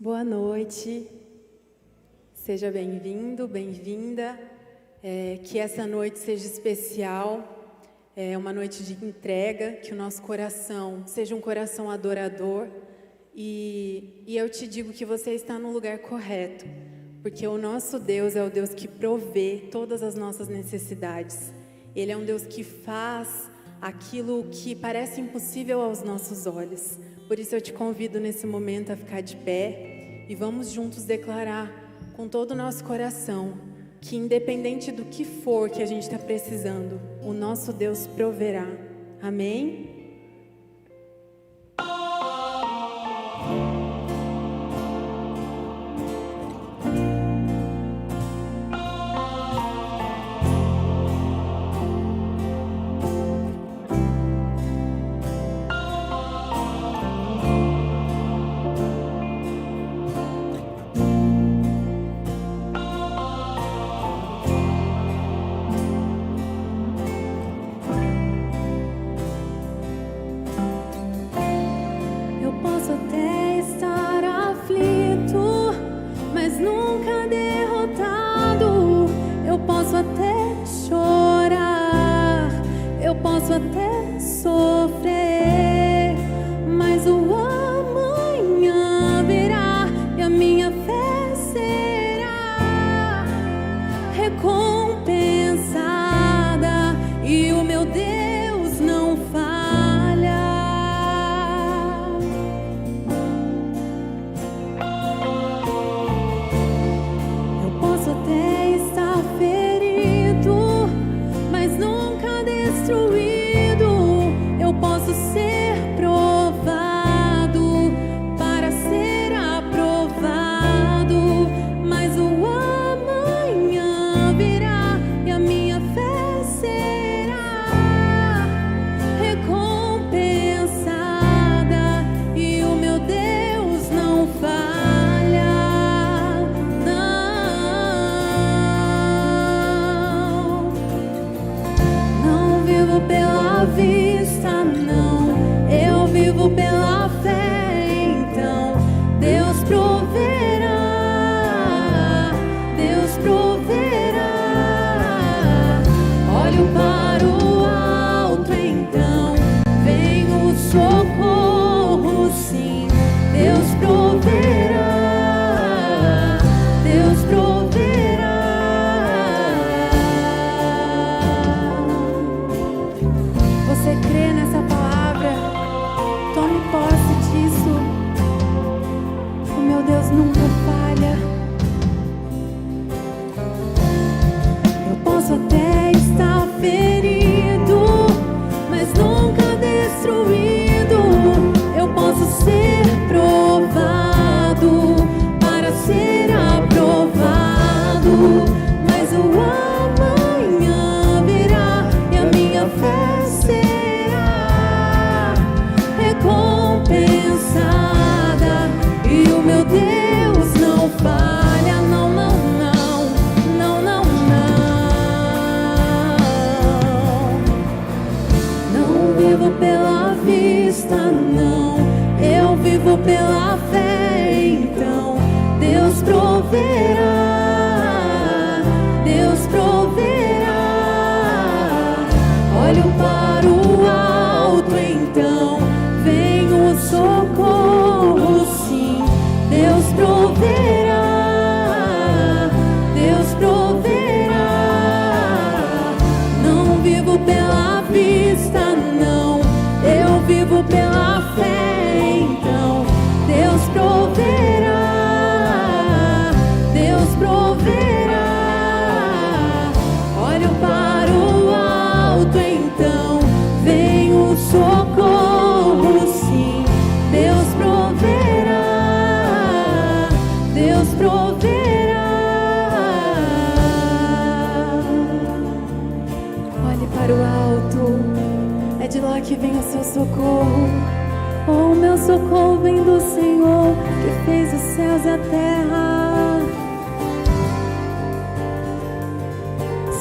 Boa noite, seja bem-vindo, bem-vinda, que essa noite seja especial, uma noite de entrega, que o nosso coração seja um coração adorador e eu te digo que você está no lugar correto, porque o nosso Deus é o Deus que provê todas as nossas necessidades, Ele é um Deus que faz aquilo que parece impossível aos nossos olhos. Por isso eu te convido nesse momento a ficar de pé e vamos juntos declarar com todo o nosso coração que independente do que for que a gente está precisando, o nosso Deus proverá. Amém?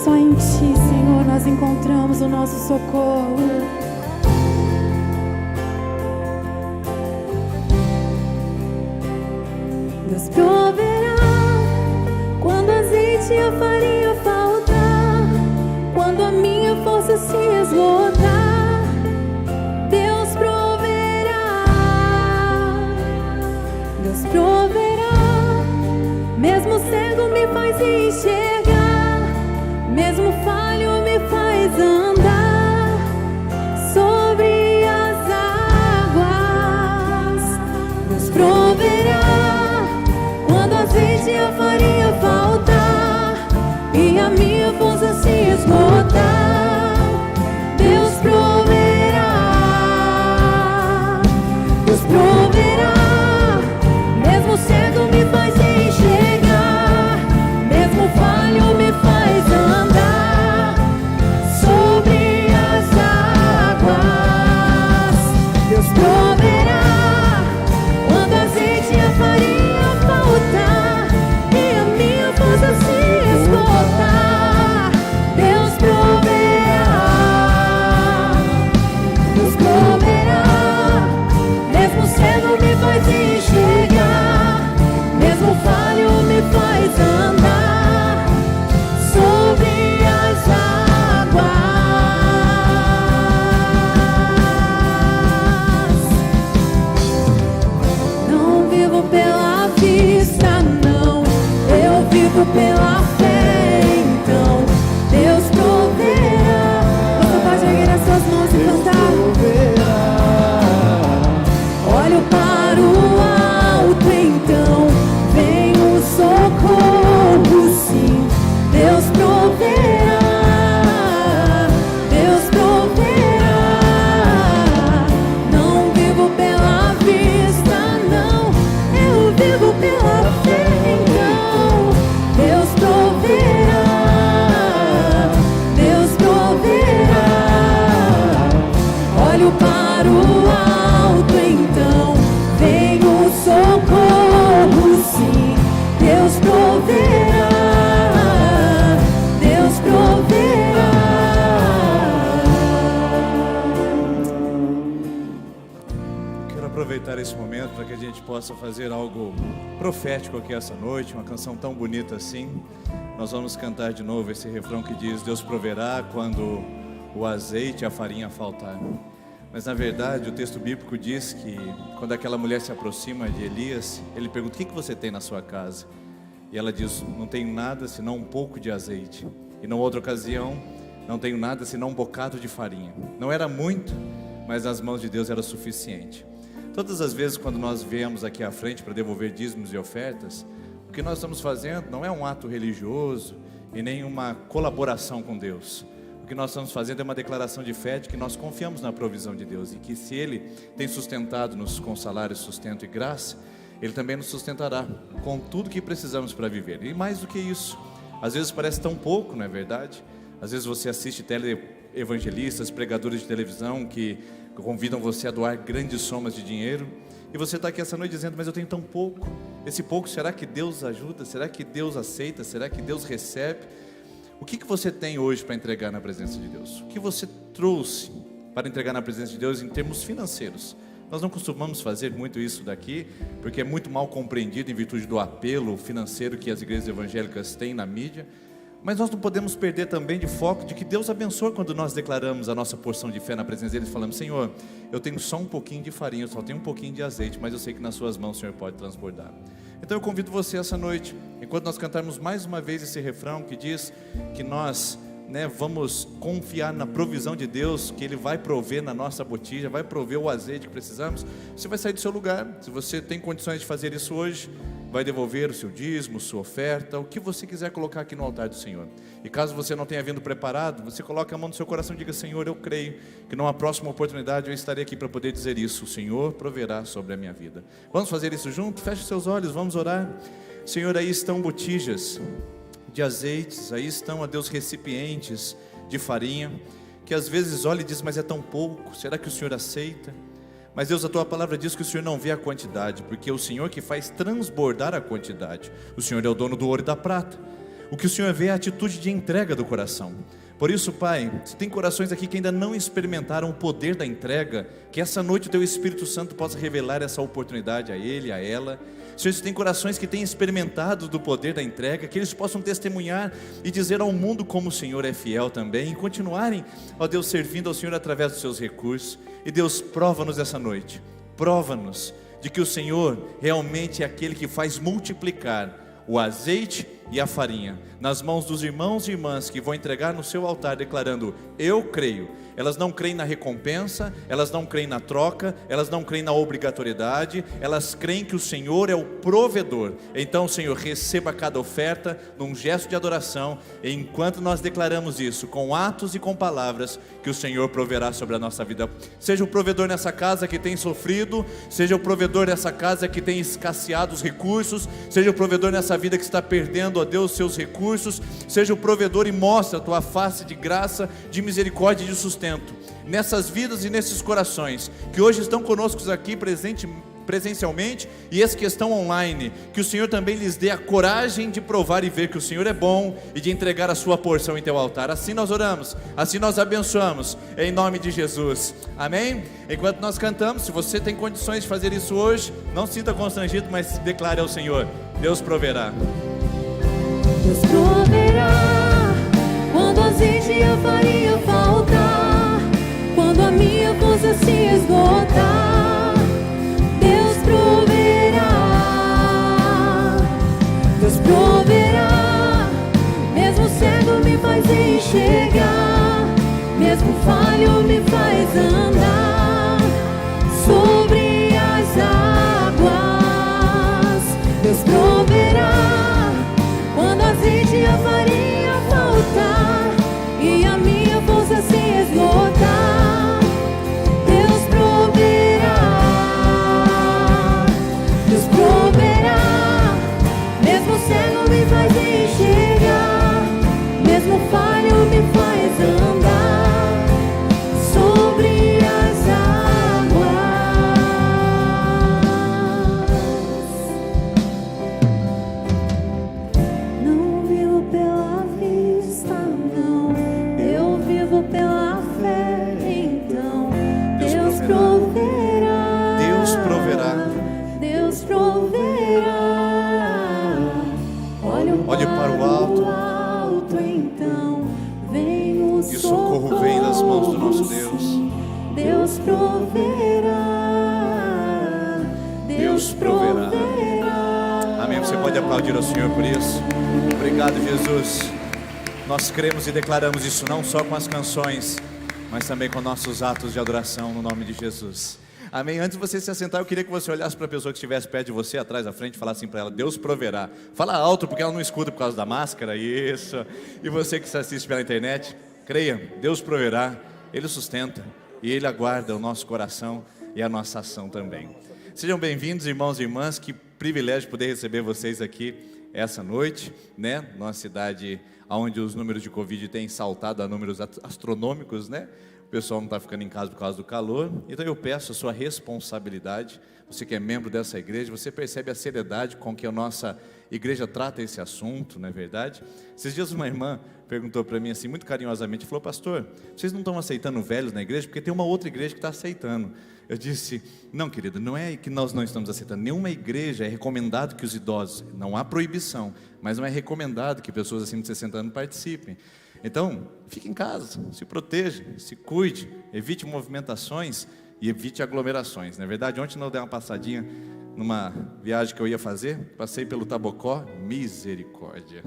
Só em Ti, Senhor, nós encontramos o nosso socorro. Deus proverá quando o azeite e a farinha faltar, quando a minha força se esgotar. Deus proverá, Deus proverá. Mesmo cego me faz enxergar, mesmo falho me faz andar sobre as águas. Deus proverá quando o azeite e a farinha faltar e a minha força se esgotar. Deus proverá, Deus proverá. Mesmo cego me faz enxergar, mesmo falho me faz andar sobre as águas. Deus proverá quando o azeite e a farinha faltar e a minha força se esgotar. Deus proverá, Deus proverá. Mesmo cego me faz enxergar, mesmo falho me faz andar sobre as águas. Não vivo pela vista, não, eu vivo pela fé. Então Deus proverá. Você pode erguer as suas mãos e cantar. Olho para o alto, então vem o socorro, sim. Deus proverá, Deus proverá. Não vivo pela vista, não, eu vivo pela fé. Então Deus proverá, Deus proverá. Olho para o alto, então vem o socorro, sim. Deus proverá, Deus proverá. Quero aproveitar esse momento para que a gente possa fazer algo profético aqui essa noite, uma canção tão bonita assim. Nós vamos cantar de novo esse refrão que diz: Deus proverá quando o azeite e a farinha faltar. Mas na verdade o texto bíblico diz que quando aquela mulher se aproxima de Elias, ele pergunta: o que você tem na sua casa? E ela diz: não tenho nada senão um pouco de azeite. E numa outra ocasião: não tenho nada senão um bocado de farinha. Não era muito, mas nas mãos de Deus era suficiente. Todas as vezes quando nós viemos aqui à frente para devolver dízimos e ofertas, o que nós estamos fazendo não é um ato religioso e nem uma colaboração com Deus. O que nós estamos fazendo é uma declaração de fé de que nós confiamos na provisão de Deus e que se Ele tem sustentado-nos com salário, sustento e graça, Ele também nos sustentará com tudo que precisamos para viver. E mais do que isso, às vezes parece tão pouco, não é verdade? Às vezes você assiste teleevangelistas, pregadores de televisão que convidam você a doar grandes somas de dinheiro, e você está aqui essa noite dizendo: mas eu tenho tão pouco. Esse pouco, será que Deus ajuda? Será que Deus aceita? Será que Deus recebe? O que você tem hoje para entregar na presença de Deus? O que você trouxe para entregar na presença de Deus em termos financeiros? Nós não costumamos fazer muito isso daqui, porque é muito mal compreendido em virtude do apelo financeiro que as igrejas evangélicas têm na mídia. Mas nós não podemos perder também de foco de que Deus abençoa quando nós declaramos a nossa porção de fé na presença dEle, falamos: Senhor, eu tenho só um pouquinho de farinha, eu só tenho um pouquinho de azeite, mas eu sei que nas suas mãos o Senhor pode transbordar. Então eu convido você essa noite, enquanto nós cantarmos mais uma vez esse refrão que diz que nós vamos confiar na provisão de Deus, que Ele vai prover na nossa botija, vai prover o azeite que precisamos. Você vai sair do seu lugar. Se você tem condições de fazer isso hoje, vai devolver o seu dízimo, sua oferta, o que você quiser colocar aqui no altar do Senhor. E caso você não tenha vindo preparado, você coloca a mão no seu coração e diga: Senhor, eu creio que numa próxima oportunidade eu estarei aqui para poder dizer isso. O Senhor proverá sobre a minha vida. Vamos fazer isso junto? Feche seus olhos, vamos orar. Senhor, aí estão botijas de azeites, aí estão, ó Deus, recipientes de farinha, que às vezes olha e diz: mas é tão pouco, será que o Senhor aceita? Mas Deus, a Tua palavra diz que o Senhor não vê a quantidade, porque é o Senhor que faz transbordar a quantidade. O Senhor é o dono do ouro e da prata. O que o Senhor vê é a atitude de entrega do coração. Por isso, Pai, se tem corações aqui que ainda não experimentaram o poder da entrega, que essa noite o Teu Espírito Santo possa revelar essa oportunidade a ele, a ela. Senhor, se tem corações que têm experimentado do poder da entrega, que eles possam testemunhar e dizer ao mundo como o Senhor é fiel também, e continuarem, ó Deus, servindo ao Senhor através dos seus recursos. E Deus, prova-nos essa noite, prova-nos de que o Senhor realmente é aquele que faz multiplicar o azeite e a farinha nas mãos dos irmãos e irmãs que vão entregar no seu altar, declarando: eu creio. Elas não creem na recompensa, elas não creem na troca, elas não creem na obrigatoriedade, elas creem que o Senhor é o provedor. Então, Senhor, receba cada oferta num gesto de adoração, e enquanto nós declaramos isso, com atos e com palavras, que o Senhor proverá sobre a nossa vida. Seja o provedor nessa casa que tem sofrido, seja o provedor nessa casa que tem escasseado os recursos, seja o provedor nessa vida que está perdendo, ó Deus, seus recursos, seja o provedor e mostra a tua face de graça, de misericórdia e de sustento nessas vidas e nesses corações que hoje estão conosco aqui presencialmente e esses que estão online, que o Senhor também lhes dê a coragem de provar e ver que o Senhor é bom e de entregar a sua porção em teu altar. Assim nós oramos, assim nós abençoamos, em nome de Jesus, amém? Enquanto nós cantamos, se você tem condições de fazer isso hoje, não se sinta constrangido, mas declare ao Senhor: Deus proverá. Deus proverá quando azeite e a farinha faltar, quando a minha força se esgotar. Deus proverá, Deus proverá. Mesmo cego me faz enxergar, mesmo falho me faz andar sobre as águas. Deus proverá quando a azeite e a farinha faltar e a minha força se esgotar. Deus proverá, Deus proverá. Mesmo cego me faz enxergar, mesmo falho me faz andar sobre as águas. Não vivo pela vista, não, eu vivo pela fé. Então Deus proverá, Deus proverá. Deus proverá. Olhe para o alto, então vem o e o socorro vem das mãos do nosso Deus. Deus proverá, Deus proverá. Amém. Você pode aplaudir ao Senhor por isso. Obrigado, Jesus. Nós cremos e declaramos isso não só com as canções, mas também com nossos atos de adoração, no nome de Jesus. Amém. Antes de você se assentar, eu queria que você olhasse para a pessoa que estivesse perto de você, atrás, à frente, e falasse assim para ela: Deus proverá. Fala alto, porque ela não escuta por causa da máscara. Isso. E você que se assiste pela internet, creia, Deus proverá, Ele sustenta e Ele aguarda o nosso coração e a nossa ação também. Sejam bem-vindos, irmãos e irmãs. Que privilégio poder receber vocês aqui essa noite, né? Numa cidade onde os números de Covid têm saltado a números astronômicos, né? O pessoal não está ficando em casa por causa do calor. Então eu peço a sua responsabilidade. Você que é membro dessa igreja, você percebe a seriedade com que a nossa igreja trata esse assunto, não é verdade? Esses dias uma irmã perguntou para mim assim, muito carinhosamente, falou: pastor, vocês não estão aceitando velhos na igreja? Porque tem uma outra igreja que está aceitando. Eu disse: não, querida, não é que nós não estamos aceitando. Nenhuma igreja é recomendado que os idosos, não há proibição, mas não é recomendado que pessoas acima de 60 anos participem. Então, fique em casa, se proteja, se cuide, evite movimentações e evite aglomerações. Na verdade, ontem eu dei uma passadinha numa viagem que eu ia fazer, passei pelo Tabocó, misericórdia.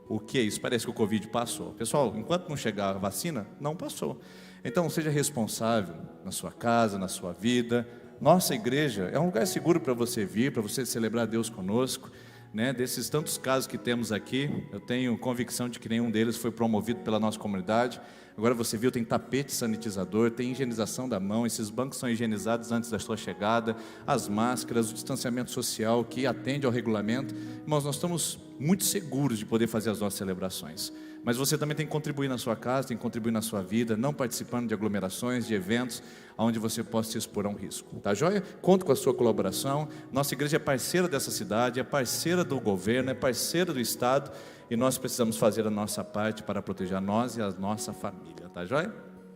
O que é isso? Parece que o Covid passou. Pessoal, enquanto não chegar a vacina, não passou. Então, seja responsável na sua casa, na sua vida. Nossa igreja é um lugar seguro para você vir, para você celebrar Deus conosco. Né, desses tantos casos que temos aqui, eu tenho convicção de que nenhum deles foi promovido pela nossa comunidade. Agora você viu, tem tapete sanitizador, tem higienização da mão, esses bancos são higienizados antes da sua chegada, as máscaras, o distanciamento social que atende ao regulamento. Irmãos, nós estamos muito seguros de poder fazer as nossas celebrações. Mas você também tem que contribuir na sua casa, tem que contribuir na sua vida, não participando de aglomerações, de eventos onde você possa se expor a um risco. Tá joia? Conto com a sua colaboração. Nossa igreja é parceira dessa cidade, é parceira do governo, é parceira do Estado. e nós precisamos fazer a nossa parte para proteger nós e a nossa família, tá joia?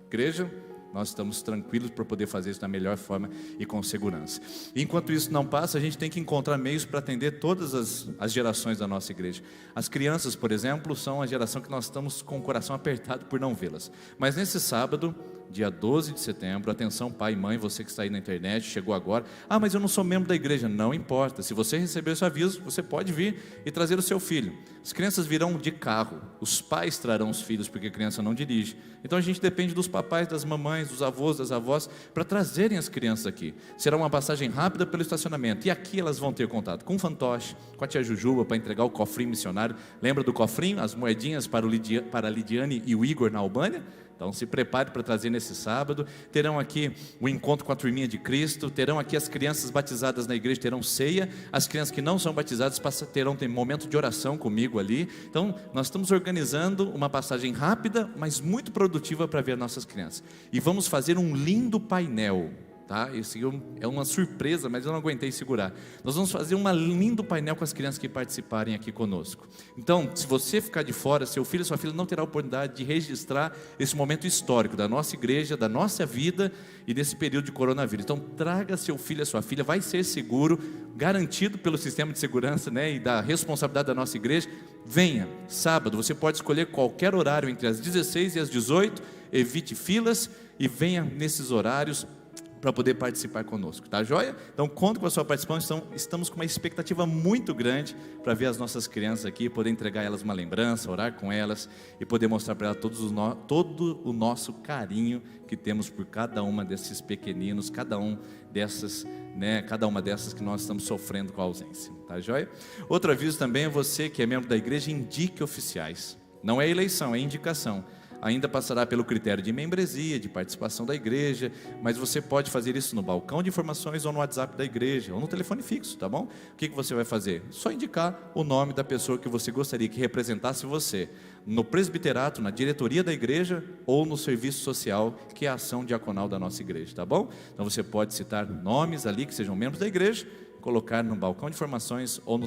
Igreja, nós estamos tranquilos para poder fazer isso da melhor forma e com segurança. E enquanto isso não passa, a gente tem que encontrar meios para atender todas as gerações da nossa igreja. As crianças, por exemplo, são a geração que nós estamos com o coração apertado por não vê-las. Mas nesse sábado, dia 12 de setembro, atenção pai e mãe, você que está aí na internet, chegou agora, mas eu não sou membro da igreja, não importa, se você receber esse aviso, você pode vir e trazer o seu filho. As crianças virão de carro, os pais trarão os filhos, porque a criança não dirige. Então a gente depende dos papais, das mamães, dos avós, das avós, para trazerem as crianças aqui. Será uma passagem rápida pelo estacionamento, e aqui elas vão ter contato com o fantoche, com a tia Jujuba, para entregar o cofrinho missionário. Lembra do cofrinho? As moedinhas para a Lidiane e o Igor na Albânia? Então se prepare para trazer nesse sábado. Terão aqui o encontro com a turminha de Cristo, terão aqui as crianças batizadas na igreja, terão ceia, as crianças que não são batizadas terão momento de oração comigo ali. Então nós estamos organizando uma passagem rápida, mas muito produtiva para ver nossas crianças. E vamos fazer um lindo painel. Tá? Esse é uma surpresa, mas eu não aguentei segurar. Nós vamos fazer um lindo painel com as crianças que participarem aqui conosco. Então, se você ficar de fora, seu filho e sua filha não terá a oportunidade de registrar esse momento histórico da nossa igreja, da nossa vida e desse período de coronavírus. Então, traga seu filho e sua filha, vai ser seguro, garantido pelo sistema de segurança, né, e da responsabilidade da nossa igreja. Venha, sábado, você pode escolher qualquer horário entre as 16 e as 18, evite filas e venha nesses horários para poder participar conosco, tá joia? Então conto com a sua participação, estamos com uma expectativa muito grande para ver as nossas crianças aqui, poder entregar elas uma lembrança, orar com elas e poder mostrar para elas todo o nosso carinho que temos por cada uma desses pequeninos, cada uma dessas que nós estamos sofrendo com a ausência, tá joia? Outro aviso também é você que é membro da igreja, indique oficiais, não é eleição, é indicação. Ainda passará pelo critério de membresia, de participação da igreja, mas você pode fazer isso no balcão de informações ou no WhatsApp da igreja, ou no telefone fixo, tá bom? O que você vai fazer? Só indicar o nome da pessoa que você gostaria que representasse você, no presbiterato, na diretoria da igreja, ou no serviço social, que é a ação diaconal da nossa igreja, tá bom? Então você pode citar nomes ali que sejam membros da igreja, colocar no balcão de informações ou no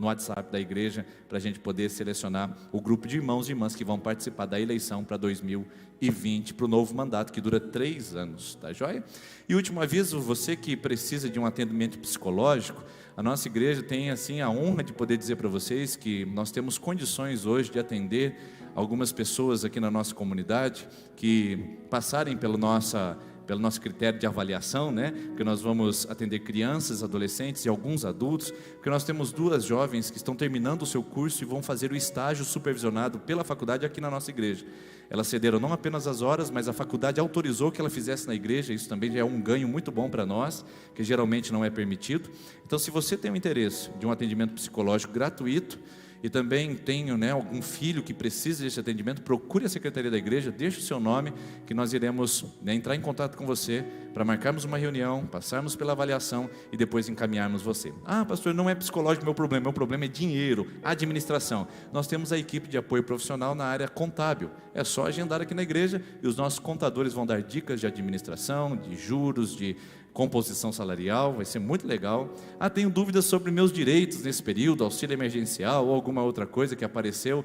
WhatsApp da igreja, para a gente poder selecionar o grupo de irmãos e irmãs que vão participar da eleição para 2020, para o novo mandato que dura 3 anos, tá joia? E último aviso, você que precisa de um atendimento psicológico, a nossa igreja tem assim a honra de poder dizer para vocês que nós temos condições hoje de atender algumas pessoas aqui na nossa comunidade que passarem pelo nosso critério de avaliação, né? Porque nós vamos atender crianças, adolescentes e alguns adultos, porque nós temos 2 jovens que estão terminando o seu curso e vão fazer o estágio supervisionado pela faculdade aqui na nossa igreja. Elas cederam não apenas as horas, mas a faculdade autorizou que ela fizesse na igreja. Isso também já é um ganho muito bom para nós, que geralmente não é permitido. Então, se você tem o interesse de um atendimento psicológico gratuito, e também tenho algum filho que precisa desse atendimento, procure a secretaria da igreja, deixe o seu nome, que nós iremos entrar em contato com você, para marcarmos uma reunião, passarmos pela avaliação e depois encaminharmos você. Pastor, não é psicológico meu problema é dinheiro, administração. Nós temos a equipe de apoio profissional na área contábil, é só agendar aqui na igreja e os nossos contadores vão dar dicas de administração, de juros, de composição salarial, vai ser muito legal. Tenho dúvidas sobre meus direitos nesse período, auxílio emergencial ou alguma outra coisa que apareceu.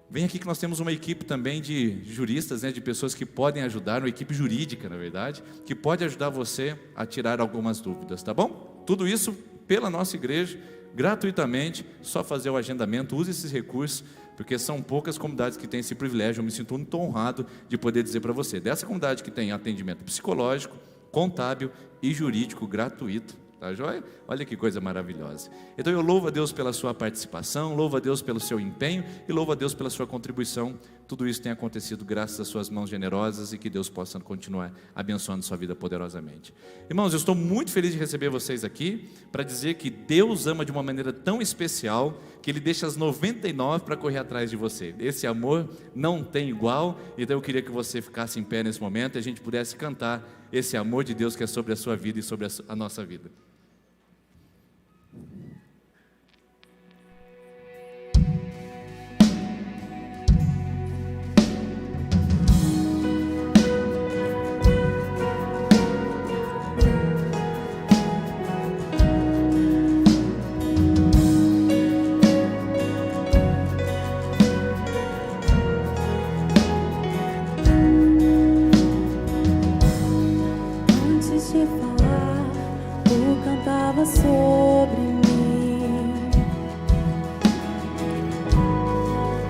Vem aqui que nós temos uma equipe também de juristas, de pessoas que podem ajudar, uma equipe jurídica, na verdade, que pode ajudar você a tirar algumas dúvidas, tá bom? Tudo isso pela nossa igreja, gratuitamente, só fazer o agendamento, use esses recursos, porque são poucas comunidades que têm esse privilégio. Eu me sinto muito honrado de poder dizer para você, dessa comunidade que tem atendimento psicológico, contábil e jurídico gratuito, tá joia? Olha que coisa maravilhosa. Então eu louvo a Deus pela sua participação, louvo a Deus pelo seu empenho e louvo a Deus pela sua contribuição. Tudo isso tem acontecido graças às suas mãos generosas e que Deus possa continuar abençoando sua vida poderosamente. Irmãos, eu estou muito feliz de receber vocês aqui para dizer que Deus ama de uma maneira tão especial que Ele deixa as 99 para correr atrás de você. Esse amor não tem igual, então eu queria que você ficasse em pé nesse momento e a gente pudesse cantar esse amor de Deus que é sobre a sua vida e sobre a nossa vida. te falar, tu cantava sobre mim.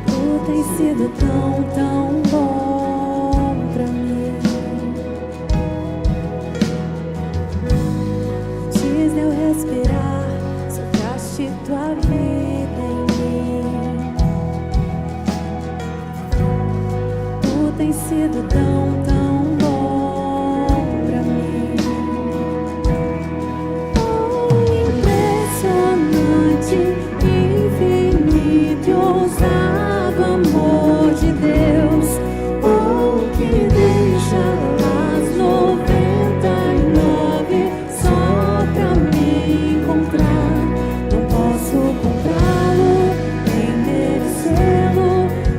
Tu tens sido tão, tão bom pra mim. Antes de eu respirar, sopraste tua vida em mim. Tu tens sido tão, tão bom pra mim. Oh, impressionante, infinito e ousado amor de Deus. Oh, que deixa as 99 só pra me encontrar. Não posso comprá-lo, nem merecê-lo,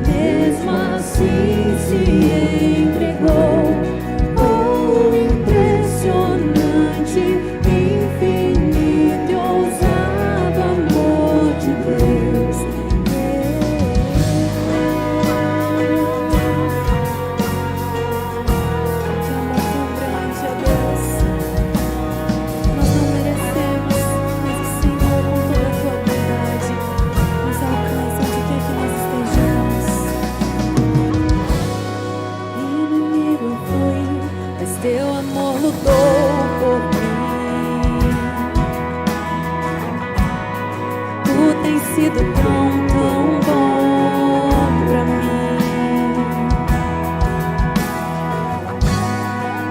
mesmo assim se entregou. Oh, impressionante, infinito e ousado amor de Deus. Que amor tão grande, ó Deus. Nós não merecemos, mas o Senhor, com toda a tua bondade, nos alcança onde quer que nós estejamos. Inimigo eu fui, mas teu amor lutou por mim. Tu tens sido tão, tão bom pra mim.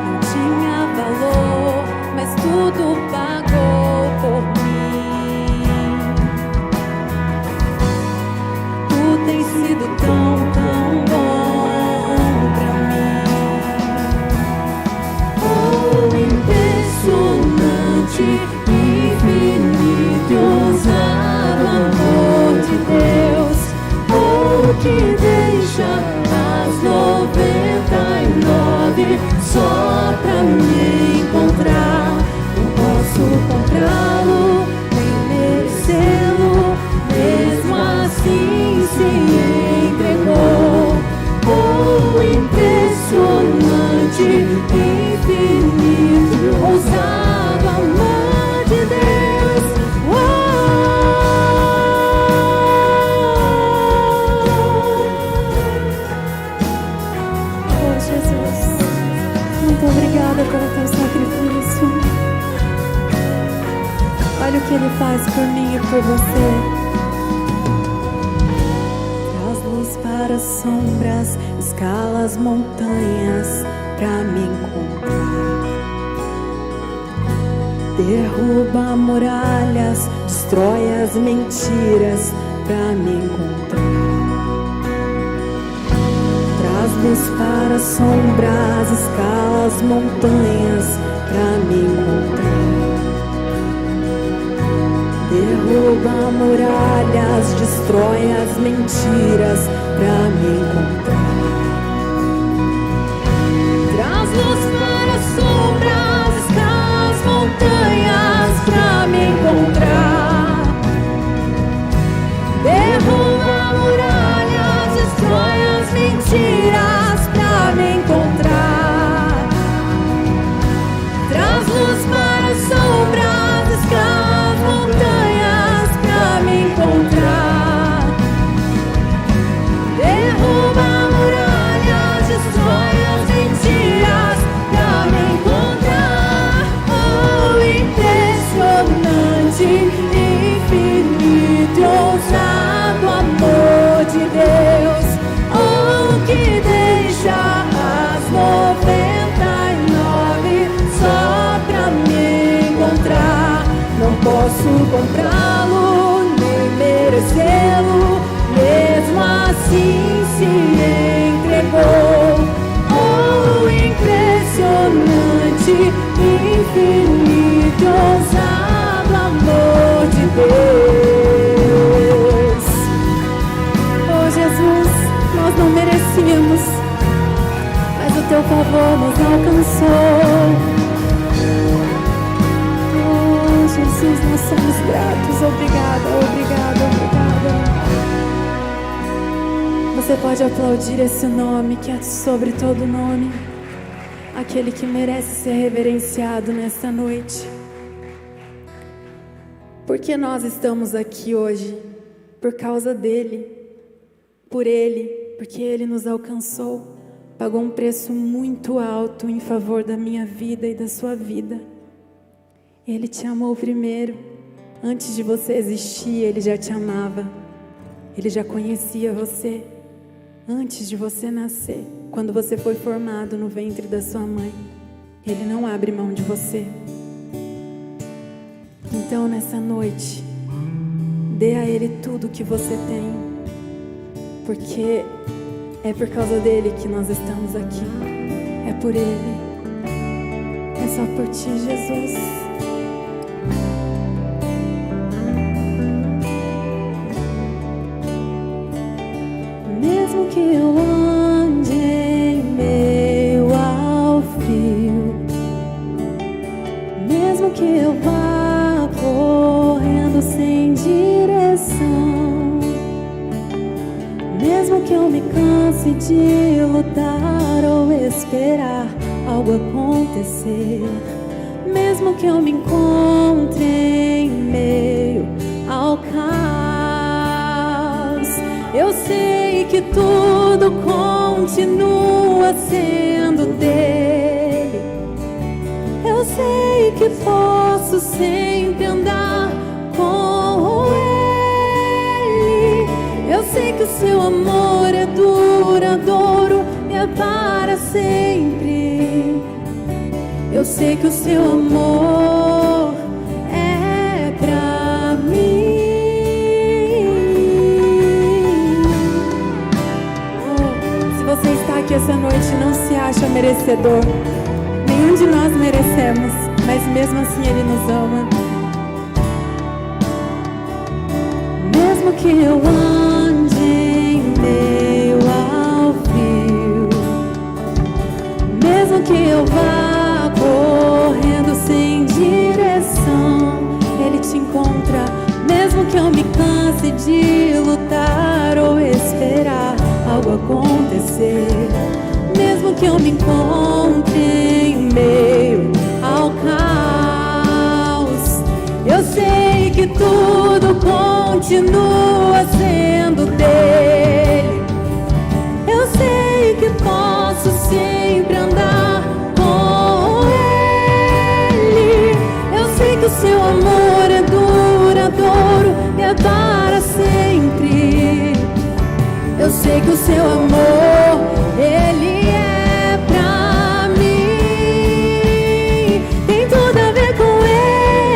Não tinha valor, mas tudo pagou por mim. Tu tens sido tão, tão bom pra mim. Oh, impressionante, infinito e ousado amor de Deus. Oh, que deixa as 99 só pra me encontrar. Não posso comprá-lo, nem merecê-lo, mesmo assim se entregou. Oh, impressionante, infinito, ousado amor de Deus. Oh, Jesus, muito obrigada pelo teu sacrifício. Olha o que Ele faz por mim e por você. Traz luz para as sombras, escala as montanhas pra me encontrar. Derruba muralhas, destrói as mentiras pra me encontrar. Traz luz para as sombras, escala as montanhas pra me encontrar. Derruba muralhas, destrói as mentiras pra me encontrar. Traz luz para as sombras, escala as montanhas pra me encontrar. Derruba muralhas, destrói as mentiras pra me encontrar. Traz luz para as sombras, escala as montanhas pra me encontrar. Derruba muralhas, destrói as mentiras pra me encontrar. Oh, impressionante, infinito e ousado amor de Deus. Oh, que deixa as 99 só pra me encontrar. Não posso comprá-lo, nem merecê-lo, mesmo assim se entregou. Oh, impressionante, infinito, ousado amor de Deus. Oh, Jesus, nós não merecíamos, mas o teu favor nos alcançou. Jesus, nós somos gratos. Obrigada, obrigada, obrigada. Você pode aplaudir esse nome que é sobre todo nome. aquele que merece ser reverenciado nessa noite. Porque nós estamos aqui hoje? Por causa dele, por ele, porque ele nos alcançou, pagou um preço muito alto em favor da minha vida e da sua vida. Ele te amou primeiro, antes de você existir, ele já te amava, ele já conhecia você, antes de você nascer, quando você foi formado no ventre da sua mãe, ele não abre mão de você. Então nessa noite, dê a ele tudo que você tem, porque é por causa dele que nós estamos aqui, é por ele, é só por ti, Jesus. Mesmo que eu ande em meio ao frio, mesmo que eu vá correndo sem direção, mesmo que eu me canse de lutar ou esperar algo acontecer, mesmo que eu me encontre em meio ao caos, eu sei que tudo continua sendo dele. Eu sei que posso sempre andar com ele. Eu sei que o seu amor é duradouro e é para sempre. Eu sei que o seu amor é pra mim. Você está aqui essa noite e não se acha merecedor. Nenhum de nós merecemos, mas mesmo assim Ele nos ama. Mesmo que eu ande em meio ao frio, mesmo que eu vá correndo sem direção, Ele te encontra. Mesmo que eu me canse de lutar ou esperar algo acontecer, mesmo que eu me encontre em meio ao caos, eu sei que tudo continua sendo dele. Eu sei que posso sempre andar com ele. Eu sei que o seu amor é duradouro e é para sempre. Eu sei que o seu amor, ele é pra mim. Tem tudo a ver com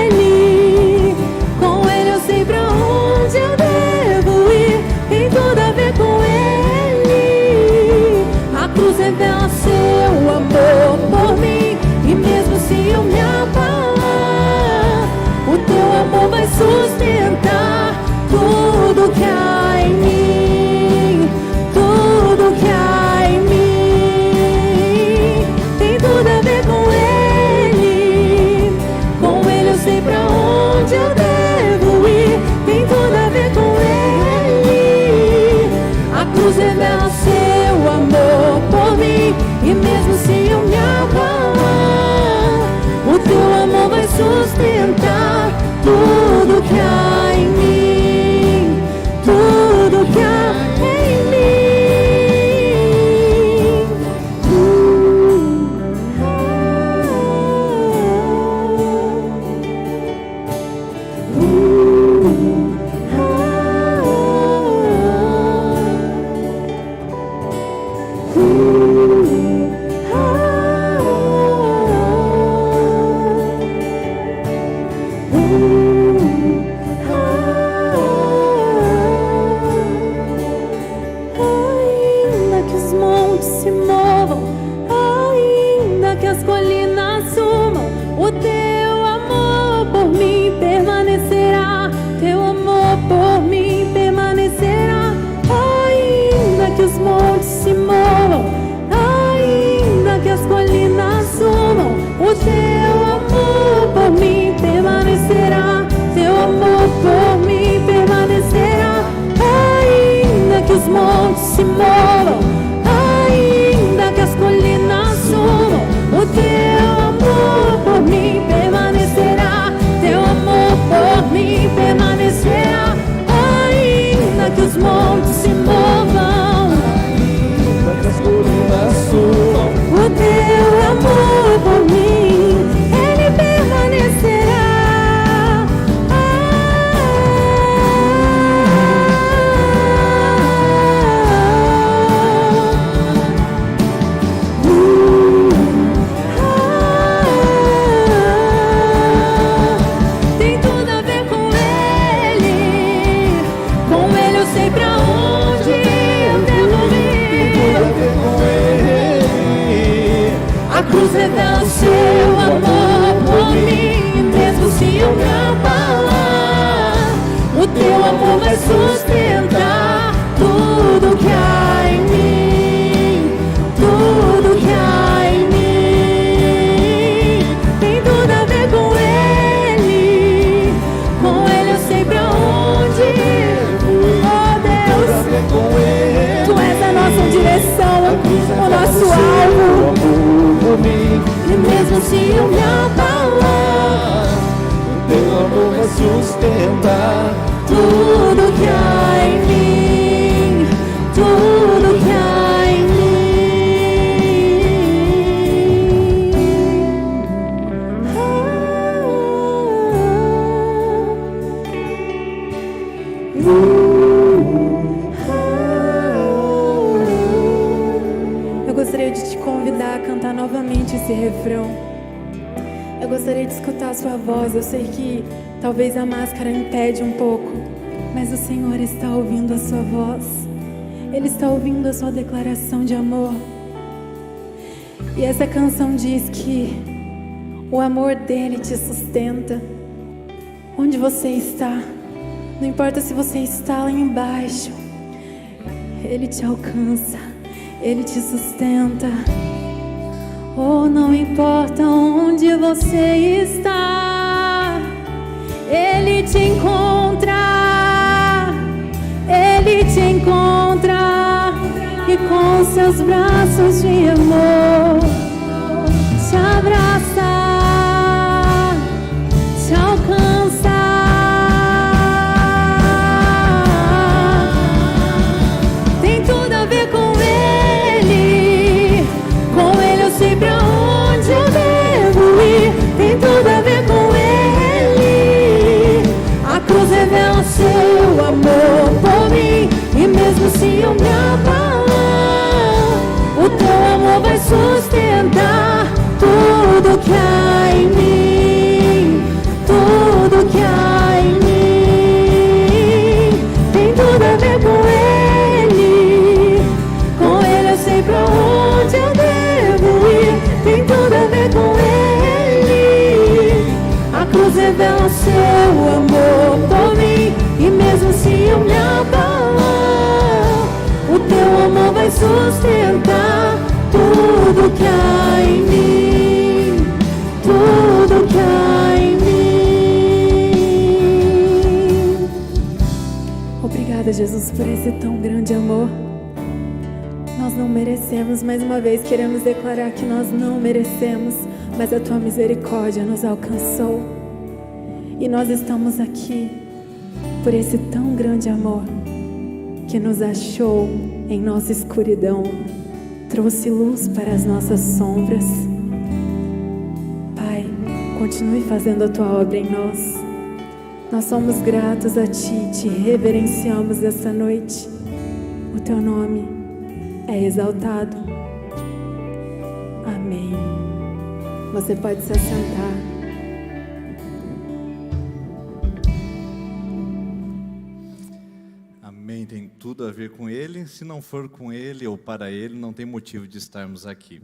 ele. Com ele eu sei pra onde eu devo ir. Tem tudo a ver com ele. A cruz revela seu amor por mim. E mesmo se eu me abalar, o teu amor vai sustentar tudo que há em mim. Revela seu amor por mim. E mesmo se eu me abalar, o teu amor vai sustentar tudo que há em mim. Tudo que há em mim. Se movam, ainda que as colinas sumam, o me abalar. O teu amor vai sustentar tudo que há em mim, tudo que há em mim. Eu gostaria de te convidar a cantar novamente esse refrão. Eu gostaria de escutar a sua voz. Eu sei que talvez a máscara impede um pouco, mas o Senhor está ouvindo a sua voz. Ele está ouvindo a sua declaração de amor. E essa canção diz que o amor dele te sustenta. Onde você está, não importa se você está lá embaixo, ele te alcança, ele te sustenta. Oh, não importa onde você está, ele te encontra, ele te encontra, e com seus braços de amor te abraça, te alcança. Tem tudo a ver com ele eu sei pra onde eu devo ir. Tem tudo a ver com ele. A cruz revela seu amor por mim, e mesmo se eu me abalar, o teu amor vai sustentar tudo que há em mim, tudo que há em mim. Tem tudo a ver com ele eu sei pra onde eu devo ir. Tem tudo a ver com ele. A cruz revela seu amor por mim, e mesmo se eu me abalar, o teu amor vai sustentar tudo que há em mim, tudo que há em mim. Obrigada, Jesus, por esse tão grande amor. Nós não merecemos, mais uma vez queremos declarar que nós não merecemos, mas a tua misericórdia nos alcançou. E nós estamos aqui por esse tão grande amor que nos achou em nossa escuridão, trouxe luz para as nossas sombras. Pai, continue fazendo a tua obra em nós. Nós somos gratos a ti, te reverenciamos essa noite. O teu nome é exaltado. Amém. Você pode se assentar. Amém. Tem tudo a ver com ele. Se não for com ele ou para ele, não tem motivo de estarmos aqui.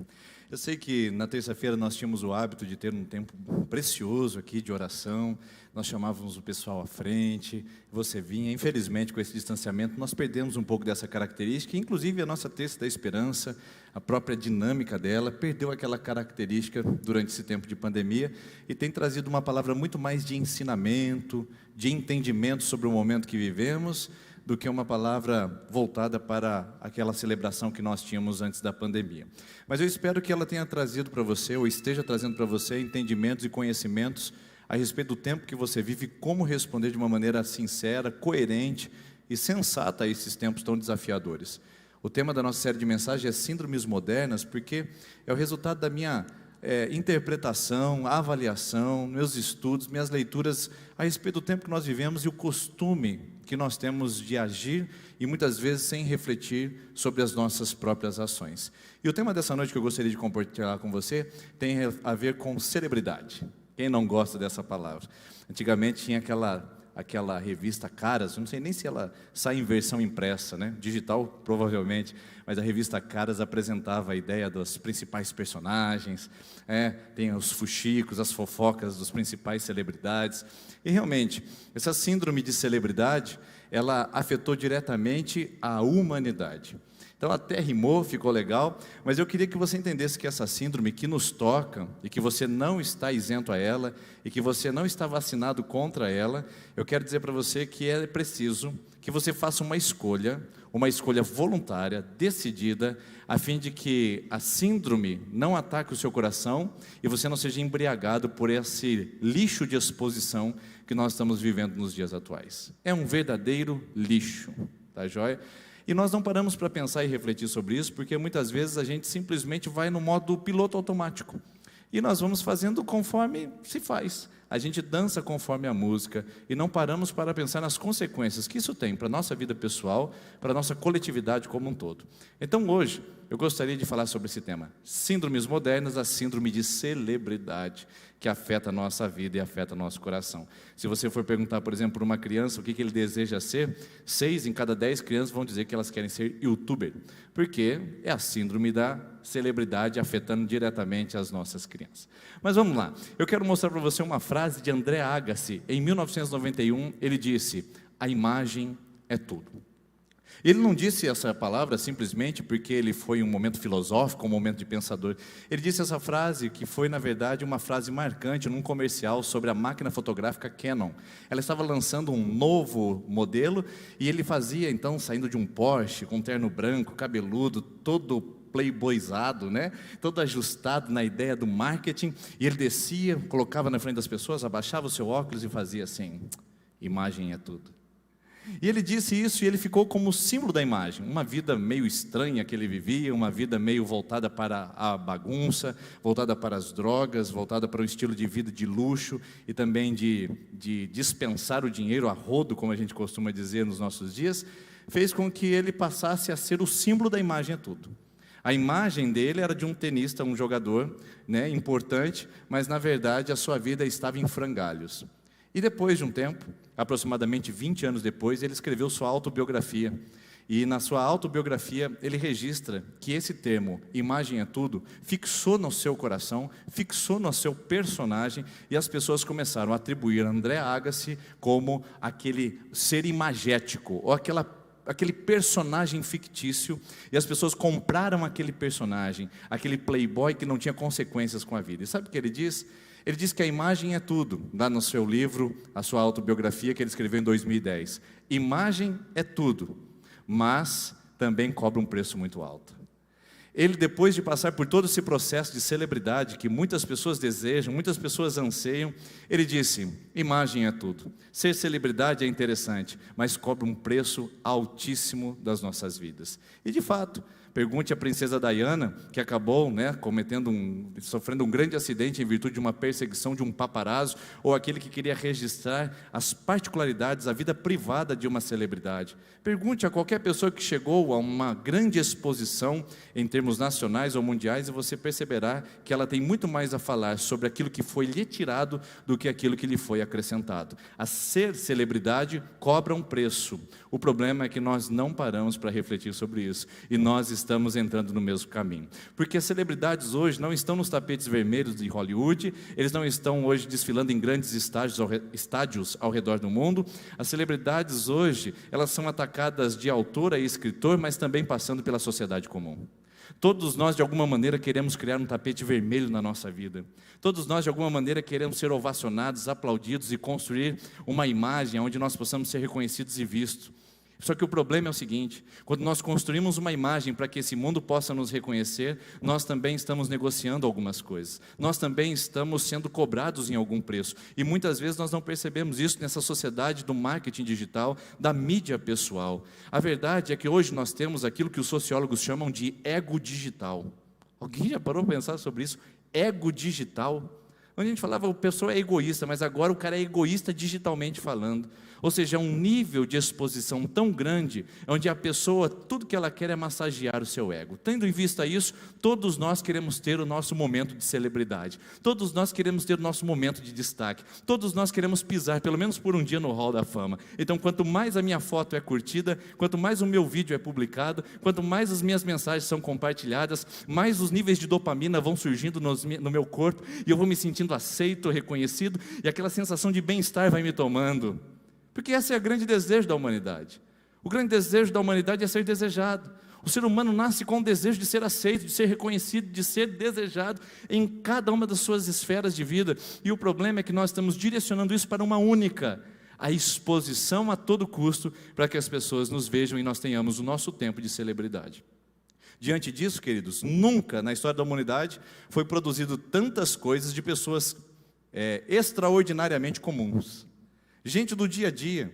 Eu sei que na terça-feira nós tínhamos o hábito de ter um tempo precioso aqui de oração. Nós chamávamos o pessoal à frente, você vinha. Infelizmente, com esse distanciamento, nós perdemos um pouco dessa característica. Inclusive, a nossa Terça da Esperança, a própria dinâmica dela, perdeu aquela característica durante esse tempo de pandemia e tem trazido uma palavra muito mais de ensinamento, de entendimento sobre o momento que vivemos, do que uma palavra voltada para aquela celebração que nós tínhamos antes da pandemia. Mas eu espero que ela tenha trazido para você, ou esteja trazendo para você, entendimentos e conhecimentos a respeito do tempo que você vive, como responder de uma maneira sincera, coerente e sensata a esses tempos tão desafiadores. O tema da nossa série de mensagens é Síndromes Modernas, porque é o resultado da minha interpretação, avaliação, meus estudos, minhas leituras a respeito do tempo que nós vivemos e o costume que nós temos de agir e muitas vezes sem refletir sobre as nossas próprias ações. E o tema dessa noite que eu gostaria de compartilhar com você tem a ver com celebridade. Quem não gosta dessa palavra? Antigamente tinha aquela revista Caras, eu não sei nem se ela sai em versão impressa, né? Digital provavelmente, mas a revista Caras apresentava a ideia dos principais personagens, tem os fuxicos, as fofocas dos principais celebridades, e realmente, essa síndrome de celebridade, ela afetou diretamente a humanidade. Então até rimou, ficou legal, mas eu queria que você entendesse que essa síndrome que nos toca, e que você não está isento a ela, e que você não está vacinado contra ela, eu quero dizer para você que é preciso que você faça uma escolha voluntária, decidida, a fim de que a síndrome não ataque o seu coração e você não seja embriagado por esse lixo de exposição que nós estamos vivendo nos dias atuais. É um verdadeiro lixo, tá joia? E nós não paramos para pensar e refletir sobre isso, porque muitas vezes a gente simplesmente vai no modo piloto automático. E nós vamos fazendo conforme se faz. A gente dança conforme a música e não paramos para pensar nas consequências que isso tem para a nossa vida pessoal, para a nossa coletividade como um todo. Então hoje eu gostaria de falar sobre esse tema, síndromes modernas, a síndrome de celebridade, que afeta a nossa vida e afeta o nosso coração. Se você for perguntar, por exemplo, para uma criança o que ele deseja ser, 6 em cada 10 crianças vão dizer que elas querem ser youtuber, porque é a síndrome da celebridade afetando diretamente as nossas crianças. Mas vamos lá, eu quero mostrar para você uma frase de André Agassi. Em 1991 ele disse: a imagem é tudo. Ele não disse essa palavra simplesmente porque ele foi um momento filosófico, um momento de pensador. Ele disse essa frase que foi, na verdade, uma frase marcante num comercial sobre a máquina fotográfica Canon. Ela estava lançando um novo modelo e ele fazia, então, saindo de um Porsche, com um terno branco, cabeludo, todo playboyzado, né? Todo ajustado na ideia do marketing. E ele descia, colocava na frente das pessoas, abaixava o seu óculos e fazia assim: imagem é tudo. E ele disse isso e ele ficou como símbolo da imagem. Uma vida meio estranha que ele vivia, uma vida meio voltada para a bagunça, voltada para as drogas, voltada para um estilo de vida de luxo e também de dispensar o dinheiro a rodo, como a gente costuma dizer nos nossos dias, fez com que ele passasse a ser o símbolo da imagem é tudo. A imagem dele era de um tenista, um jogador, né, importante, mas na verdade a sua vida estava em frangalhos. E depois de um tempo, aproximadamente 20 anos depois, ele escreveu sua autobiografia. E na sua autobiografia ele registra que esse termo, imagem é tudo, fixou no seu coração, fixou no seu personagem, e as pessoas começaram a atribuir André Agassi como aquele ser imagético, ou aquele personagem fictício, e as pessoas compraram aquele personagem, aquele playboy que não tinha consequências com a vida. E sabe o que ele diz? Ele diz que a imagem é tudo, lá no seu livro, a sua autobiografia que ele escreveu em 2010. Imagem é tudo, mas também cobra um preço muito alto. Ele, depois de passar por todo esse processo de celebridade que muitas pessoas desejam, muitas pessoas anseiam, ele disse: imagem é tudo. Ser celebridade é interessante, mas cobra um preço altíssimo das nossas vidas. E de fato, pergunte à princesa Diana, que acabou, sofrendo um grande acidente em virtude de uma perseguição de um paparazzo, ou aquele que queria registrar as particularidades, a vida privada de uma celebridade. Pergunte a qualquer pessoa que chegou a uma grande exposição em termos nacionais ou mundiais, e você perceberá que ela tem muito mais a falar sobre aquilo que foi lhe tirado do que aquilo que lhe foi acrescentado. A ser celebridade cobra um preço. O problema é que nós não paramos para refletir sobre isso, e nós estamos entrando no mesmo caminho. Porque as celebridades hoje não estão nos tapetes vermelhos de Hollywood, eles não estão hoje desfilando em grandes estádios ao redor do mundo. As celebridades hoje, elas são atacadas de autor a escritor, mas também passando pela sociedade comum. Todos nós, de alguma maneira, queremos criar um tapete vermelho na nossa vida. Todos nós, de alguma maneira, queremos ser ovacionados, aplaudidos e construir uma imagem onde nós possamos ser reconhecidos e vistos. Só que o problema é o seguinte: quando nós construímos uma imagem para que esse mundo possa nos reconhecer, nós também estamos negociando algumas coisas. Nós também estamos sendo cobrados em algum preço. E muitas vezes nós não percebemos isso nessa sociedade do marketing digital, da mídia pessoal. A verdade é que hoje nós temos aquilo que os sociólogos chamam de ego digital. Alguém já parou para pensar sobre isso? Ego digital. Onde a gente falava, a pessoa é egoísta, mas agora o cara é egoísta digitalmente falando. Ou seja, é um nível de exposição tão grande, onde a pessoa, tudo que ela quer é massagear o seu ego. Tendo em vista isso, todos nós queremos ter o nosso momento de celebridade. Todos nós queremos ter o nosso momento de destaque. Todos nós queremos pisar, pelo menos por um dia, no hall da fama. Então, quanto mais a minha foto é curtida, quanto mais o meu vídeo é publicado, quanto mais as minhas mensagens são compartilhadas, mais os níveis de dopamina vão surgindo no meu corpo, e eu vou me sentindo aceito, reconhecido, e aquela sensação de bem-estar vai me tomando. Porque esse é o grande desejo da humanidade. O grande desejo da humanidade é ser desejado. O ser humano nasce com o desejo de ser aceito, de ser reconhecido, de ser desejado em cada uma das suas esferas de vida. E o problema é que nós estamos direcionando isso para uma única: a exposição a todo custo, para que as pessoas nos vejam e nós tenhamos o nosso tempo de celebridade. Diante disso, queridos, nunca na história da humanidade foi produzido tantas coisas de pessoas extraordinariamente comuns. Gente do dia a dia,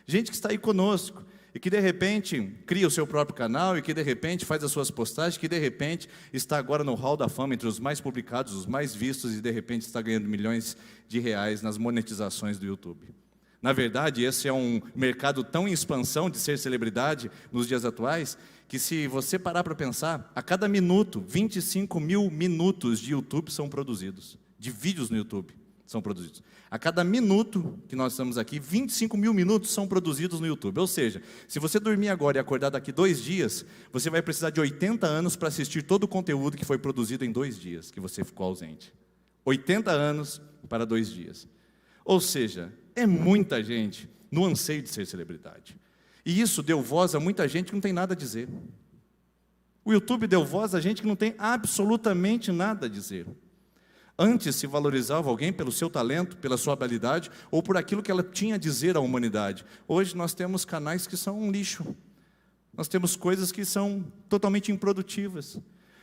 gente que está aí conosco, e que de repente cria o seu próprio canal, e que de repente faz as suas postagens, que de repente está agora no hall da fama, entre os mais publicados, os mais vistos, e de repente está ganhando milhões de reais nas monetizações do YouTube. Na verdade, esse é um mercado tão em expansão de ser celebridade nos dias atuais, que se você parar para pensar, a cada minuto, 25 mil minutos de YouTube são produzidos, de vídeos no YouTube são produzidos. A cada minuto que nós estamos aqui, 25 mil minutos são produzidos no YouTube. Ou seja, se você dormir agora e acordar daqui 2 dias, você vai precisar de 80 anos para assistir todo o conteúdo que foi produzido em 2 dias, que você ficou ausente. 80 anos para 2 dias. Ou seja, é muita gente no anseio de ser celebridade. E isso deu voz a muita gente que não tem nada a dizer. O YouTube deu voz a gente que não tem absolutamente nada a dizer. Antes se valorizava alguém pelo seu talento, pela sua habilidade, ou por aquilo que ela tinha a dizer à humanidade. Hoje nós temos canais que são um lixo. Nós temos coisas que são totalmente improdutivas.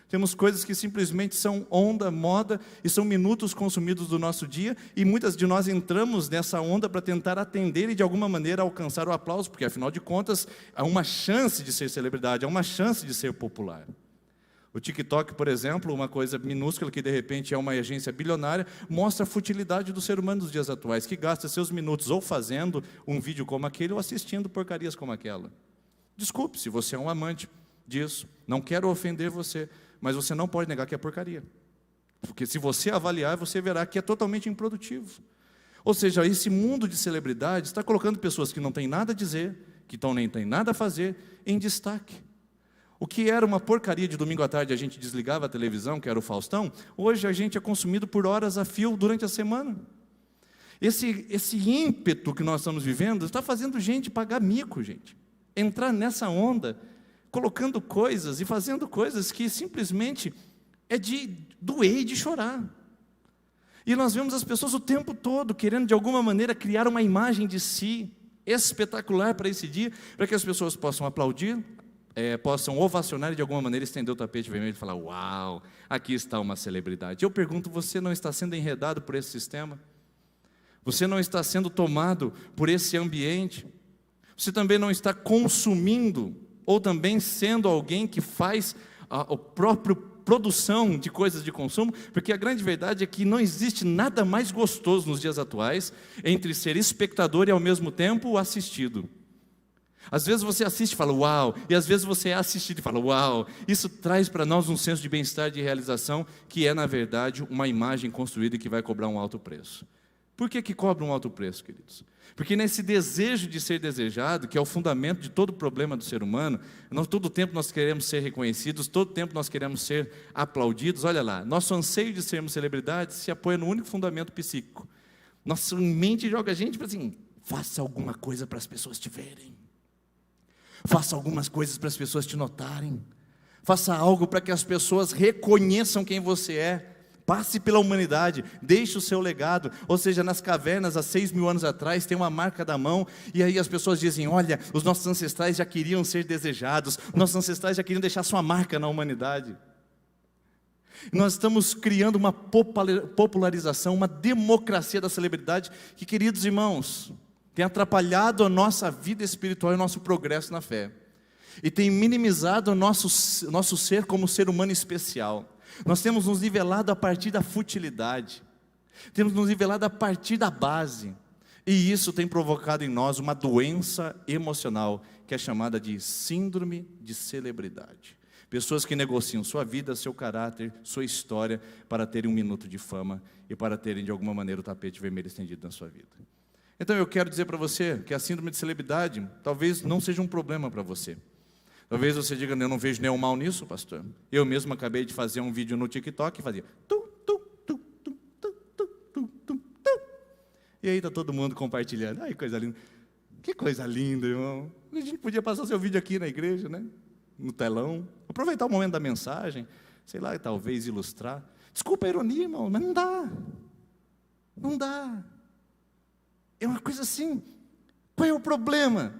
Temos coisas que simplesmente são onda, moda, e são minutos consumidos do nosso dia, e muitas de nós entramos nessa onda para tentar atender e de alguma maneira alcançar o aplauso, porque afinal de contas há uma chance de ser celebridade, há uma chance de ser popular. O TikTok, por exemplo, uma coisa minúscula que de repente é uma agência bilionária, mostra a futilidade do ser humano dos dias atuais, que gasta seus minutos ou fazendo um vídeo como aquele ou assistindo porcarias como aquela. Desculpe se você é um amante disso, não quero ofender você, mas você não pode negar que é porcaria. Porque se você avaliar, você verá que é totalmente improdutivo. Ou seja, esse mundo de celebridades está colocando pessoas que não têm nada a dizer, que nem têm nada a fazer, em destaque. O que era uma porcaria de domingo à tarde, a gente desligava a televisão, que era o Faustão, hoje a gente é consumido por horas a fio durante a semana. Esse ímpeto que nós estamos vivendo está fazendo gente pagar mico, gente. Entrar nessa onda, colocando coisas e fazendo coisas que simplesmente é de doer e de chorar. E nós vemos as pessoas o tempo todo querendo de alguma maneira criar uma imagem de si espetacular para esse dia, para que as pessoas possam aplaudir, possam ovacionar e de alguma maneira estender o tapete vermelho e falar: uau, aqui está uma celebridade. Eu pergunto, você não está sendo enredado por esse sistema? Você não está sendo tomado por esse ambiente? Você também não está consumindo, ou também sendo alguém que faz a própria produção de coisas de consumo? Porque a grande verdade é que não existe nada mais gostoso nos dias atuais entre ser espectador e ao mesmo tempo assistido. Às vezes você assiste e fala uau, e às vezes você é assistido e fala uau. Isso traz para nós um senso de bem-estar, de realização, que é na verdade uma imagem construída e que vai cobrar um alto preço. Por que cobra um alto preço, queridos? Porque nesse desejo de ser desejado, que é o fundamento de todo o problema do ser humano, todo tempo nós queremos ser reconhecidos, todo tempo nós queremos ser aplaudidos. Olha lá, nosso anseio de sermos celebridades se apoia no único fundamento psíquico. Nossa mente joga a gente para assim: faça alguma coisa para as pessoas te verem. Faça algumas coisas para as pessoas te notarem. Faça algo para que as pessoas reconheçam quem você é. Passe pela humanidade, deixe o seu legado. Ou seja, nas cavernas, há 6.000 anos atrás, tem uma marca da mão, e aí as pessoas dizem: olha, os nossos ancestrais já queriam ser desejados, nossos ancestrais já queriam deixar sua marca na humanidade. Nós estamos criando uma popularização, uma democracia da celebridade, que, queridos irmãos, tem atrapalhado a nossa vida espiritual e o nosso progresso na fé. E tem minimizado o nosso ser como ser humano especial. Nós temos nos nivelado a partir da futilidade. Temos nos nivelado a partir da base. E isso tem provocado em nós uma doença emocional, que é chamada de síndrome de celebridade. Pessoas que negociam sua vida, seu caráter, sua história, para terem um minuto de fama e para terem de alguma maneira o tapete vermelho estendido na sua vida. Então eu quero dizer para você que a síndrome de celebridade talvez não seja um problema para você. Talvez você diga: eu não vejo nenhum mal nisso, pastor. Eu mesmo acabei de fazer um vídeo no TikTok e fazia e aí está todo mundo compartilhando. Ai, coisa linda. Que coisa linda, irmão. A gente podia passar seu vídeo aqui na igreja, né? no telão, aproveitar o momento da mensagem, sei lá, talvez ilustrar. Desculpa a ironia, irmão, mas não dá. Não dá. É uma coisa assim. Qual é o problema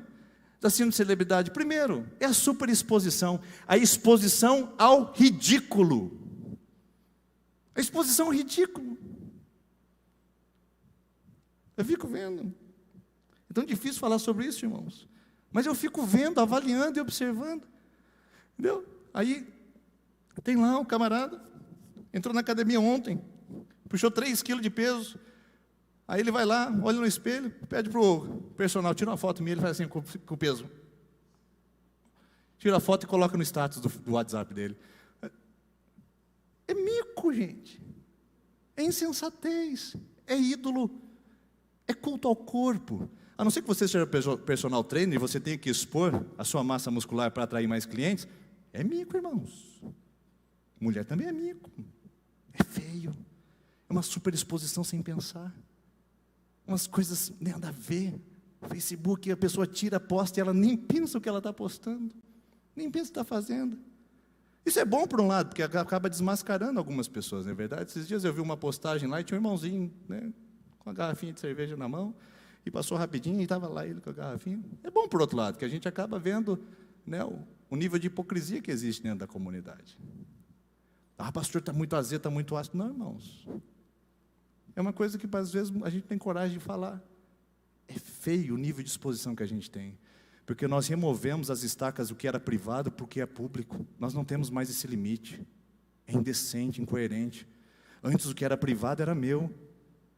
da síndrome de celebridade? Primeiro, é a superexposição. A exposição ao ridículo. A exposição ao ridículo. Eu fico vendo. É tão difícil falar sobre isso, irmãos. Mas eu fico vendo, avaliando e observando. Entendeu? Aí, tem lá um camarada, entrou na academia ontem, puxou 3 quilos de peso. Aí ele vai lá, olha no espelho, pede para o personal, tira uma foto minha, ele faz assim com o peso. Tira a foto e coloca no status do WhatsApp dele. É mico, gente. É insensatez. É ídolo. É culto ao corpo. A não ser que você seja personal trainer e você tenha que expor a sua massa muscular para atrair mais clientes, é mico, irmãos. Mulher também é mico. É feio. É uma superexposição sem pensar. Umas coisas nada a ver. Facebook, a pessoa tira, posta e ela nem pensa o que ela está postando. Nem pensa o que está fazendo. Isso é bom por um lado, porque acaba desmascarando algumas pessoas, não é verdade? Esses dias eu vi uma postagem lá e tinha um irmãozinho, né, com a garrafinha de cerveja na mão, e passou rapidinho e estava lá ele com a garrafinha. É bom por outro lado, que a gente acaba vendo, né, o nível de hipocrisia que existe dentro da comunidade. Ah, pastor, está muito azedo, está muito ácido. Não, irmãos. É uma coisa que às vezes a gente tem coragem de falar. É feio o nível de exposição que a gente tem. Porque nós removemos as estacas do que era privado para o que é público. Nós não temos mais esse limite. É indecente, incoerente. Antes o que era privado era meu.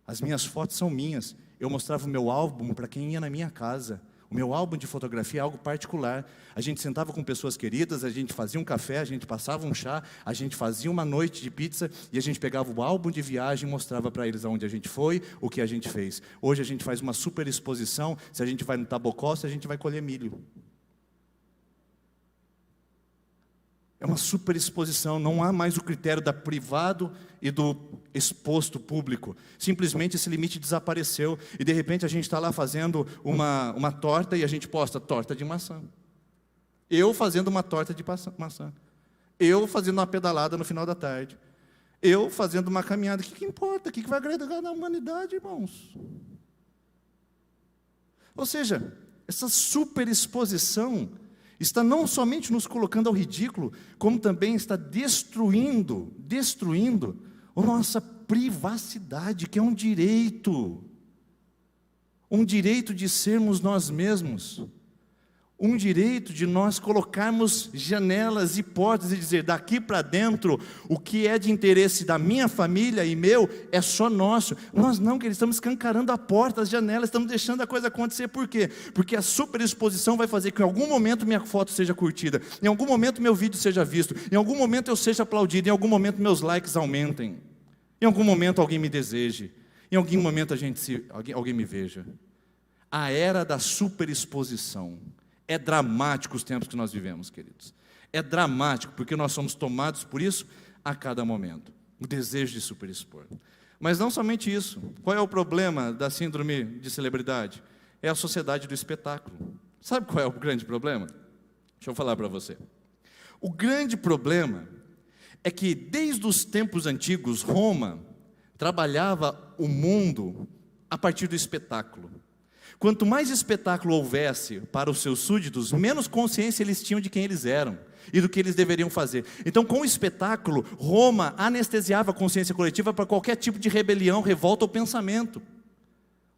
As minhas fotos são minhas. Eu mostrava o meu álbum para quem ia na minha casa. O meu álbum de fotografia é algo particular. A gente sentava com pessoas queridas, a gente fazia um café, a gente passava um chá, a gente fazia uma noite de pizza e a gente pegava o álbum de viagem e mostrava para eles aonde a gente foi, o que a gente fez. Hoje a gente faz uma super exposição, se a gente vai no Tabocó, se a gente vai colher milho. É uma super exposição, não há mais o critério da privado e do exposto público. Simplesmente esse limite desapareceu. E de repente a gente está lá fazendo uma torta e a gente posta torta de maçã. Eu fazendo uma torta de maçã. Eu fazendo uma pedalada no final da tarde. Eu fazendo uma caminhada. O que importa? O que vai agregar na humanidade, irmãos? Ou seja, essa super exposição está não somente nos colocando ao ridículo, como também está destruindo a nossa privacidade, que é um direito de sermos nós mesmos, um direito de nós colocarmos janelas e portas e dizer, daqui para dentro, o que é de interesse da minha família e meu, é só nosso. Nós não, que estamos escancarando a porta, as janelas, estamos deixando a coisa acontecer. Por quê? Porque a superexposição vai fazer que em algum momento minha foto seja curtida, em algum momento meu vídeo seja visto, em algum momento eu seja aplaudido, em algum momento meus likes aumentem, em algum momento alguém me deseje, em algum momento alguém me veja. A era da superexposição. É dramático os tempos que nós vivemos, queridos. É dramático, porque nós somos tomados por isso a cada momento. O desejo de superexpor. Mas não somente isso. Qual é o problema da síndrome de celebridade? É a sociedade do espetáculo. Sabe qual é o grande problema? Deixa eu falar para você. O grande problema é que desde os tempos antigos, Roma trabalhava o mundo a partir do espetáculo. Quanto mais espetáculo houvesse para os seus súditos, menos consciência eles tinham de quem eles eram e do que eles deveriam fazer. Então, com o espetáculo, Roma anestesiava a consciência coletiva para qualquer tipo de rebelião, revolta ou pensamento.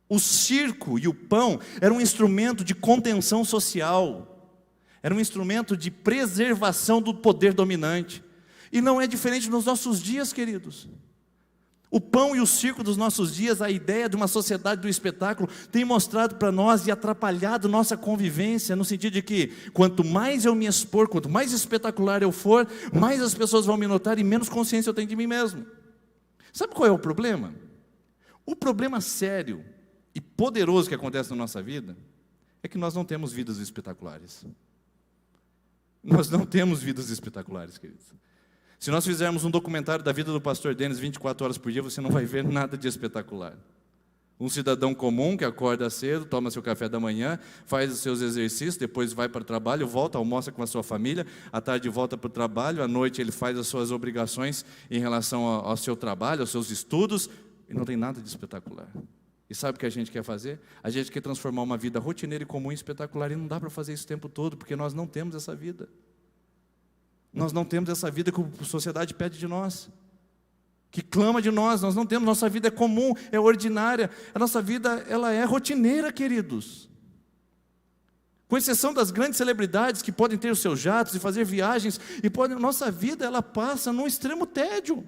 O circo e o pão eram um instrumento de contenção social, era um instrumento de preservação do poder dominante. E não é diferente nos nossos dias, queridos. O pão e o circo dos nossos dias, a ideia de uma sociedade do espetáculo, tem mostrado para nós e atrapalhado nossa convivência, no sentido de que, quanto mais eu me expor, quanto mais espetacular eu for, mais as pessoas vão me notar e menos consciência eu tenho de mim mesmo. Sabe qual é o problema? O problema sério e poderoso que acontece na nossa vida, é que nós não temos vidas espetaculares. Nós não temos vidas espetaculares, queridos. Se nós fizermos um documentário da vida do pastor Denis 24 horas por dia, você não vai ver nada de espetacular. Um cidadão comum que acorda cedo, toma seu café da manhã, faz os seus exercícios, depois vai para o trabalho, volta, almoça com a sua família, à tarde volta para o trabalho, à noite ele faz as suas obrigações em relação ao seu trabalho, aos seus estudos, e não tem nada de espetacular. E sabe o que a gente quer fazer? A gente quer transformar uma vida rotineira e comum em espetacular, e não dá para fazer isso o tempo todo, porque nós não temos essa vida. Nós não temos essa vida que a sociedade pede de nós, que clama de nós não temos. Nossa vida é comum, é ordinária, a nossa vida ela é rotineira, queridos. Com exceção das grandes celebridades que podem ter os seus jatos e fazer viagens, nossa vida ela passa num extremo tédio.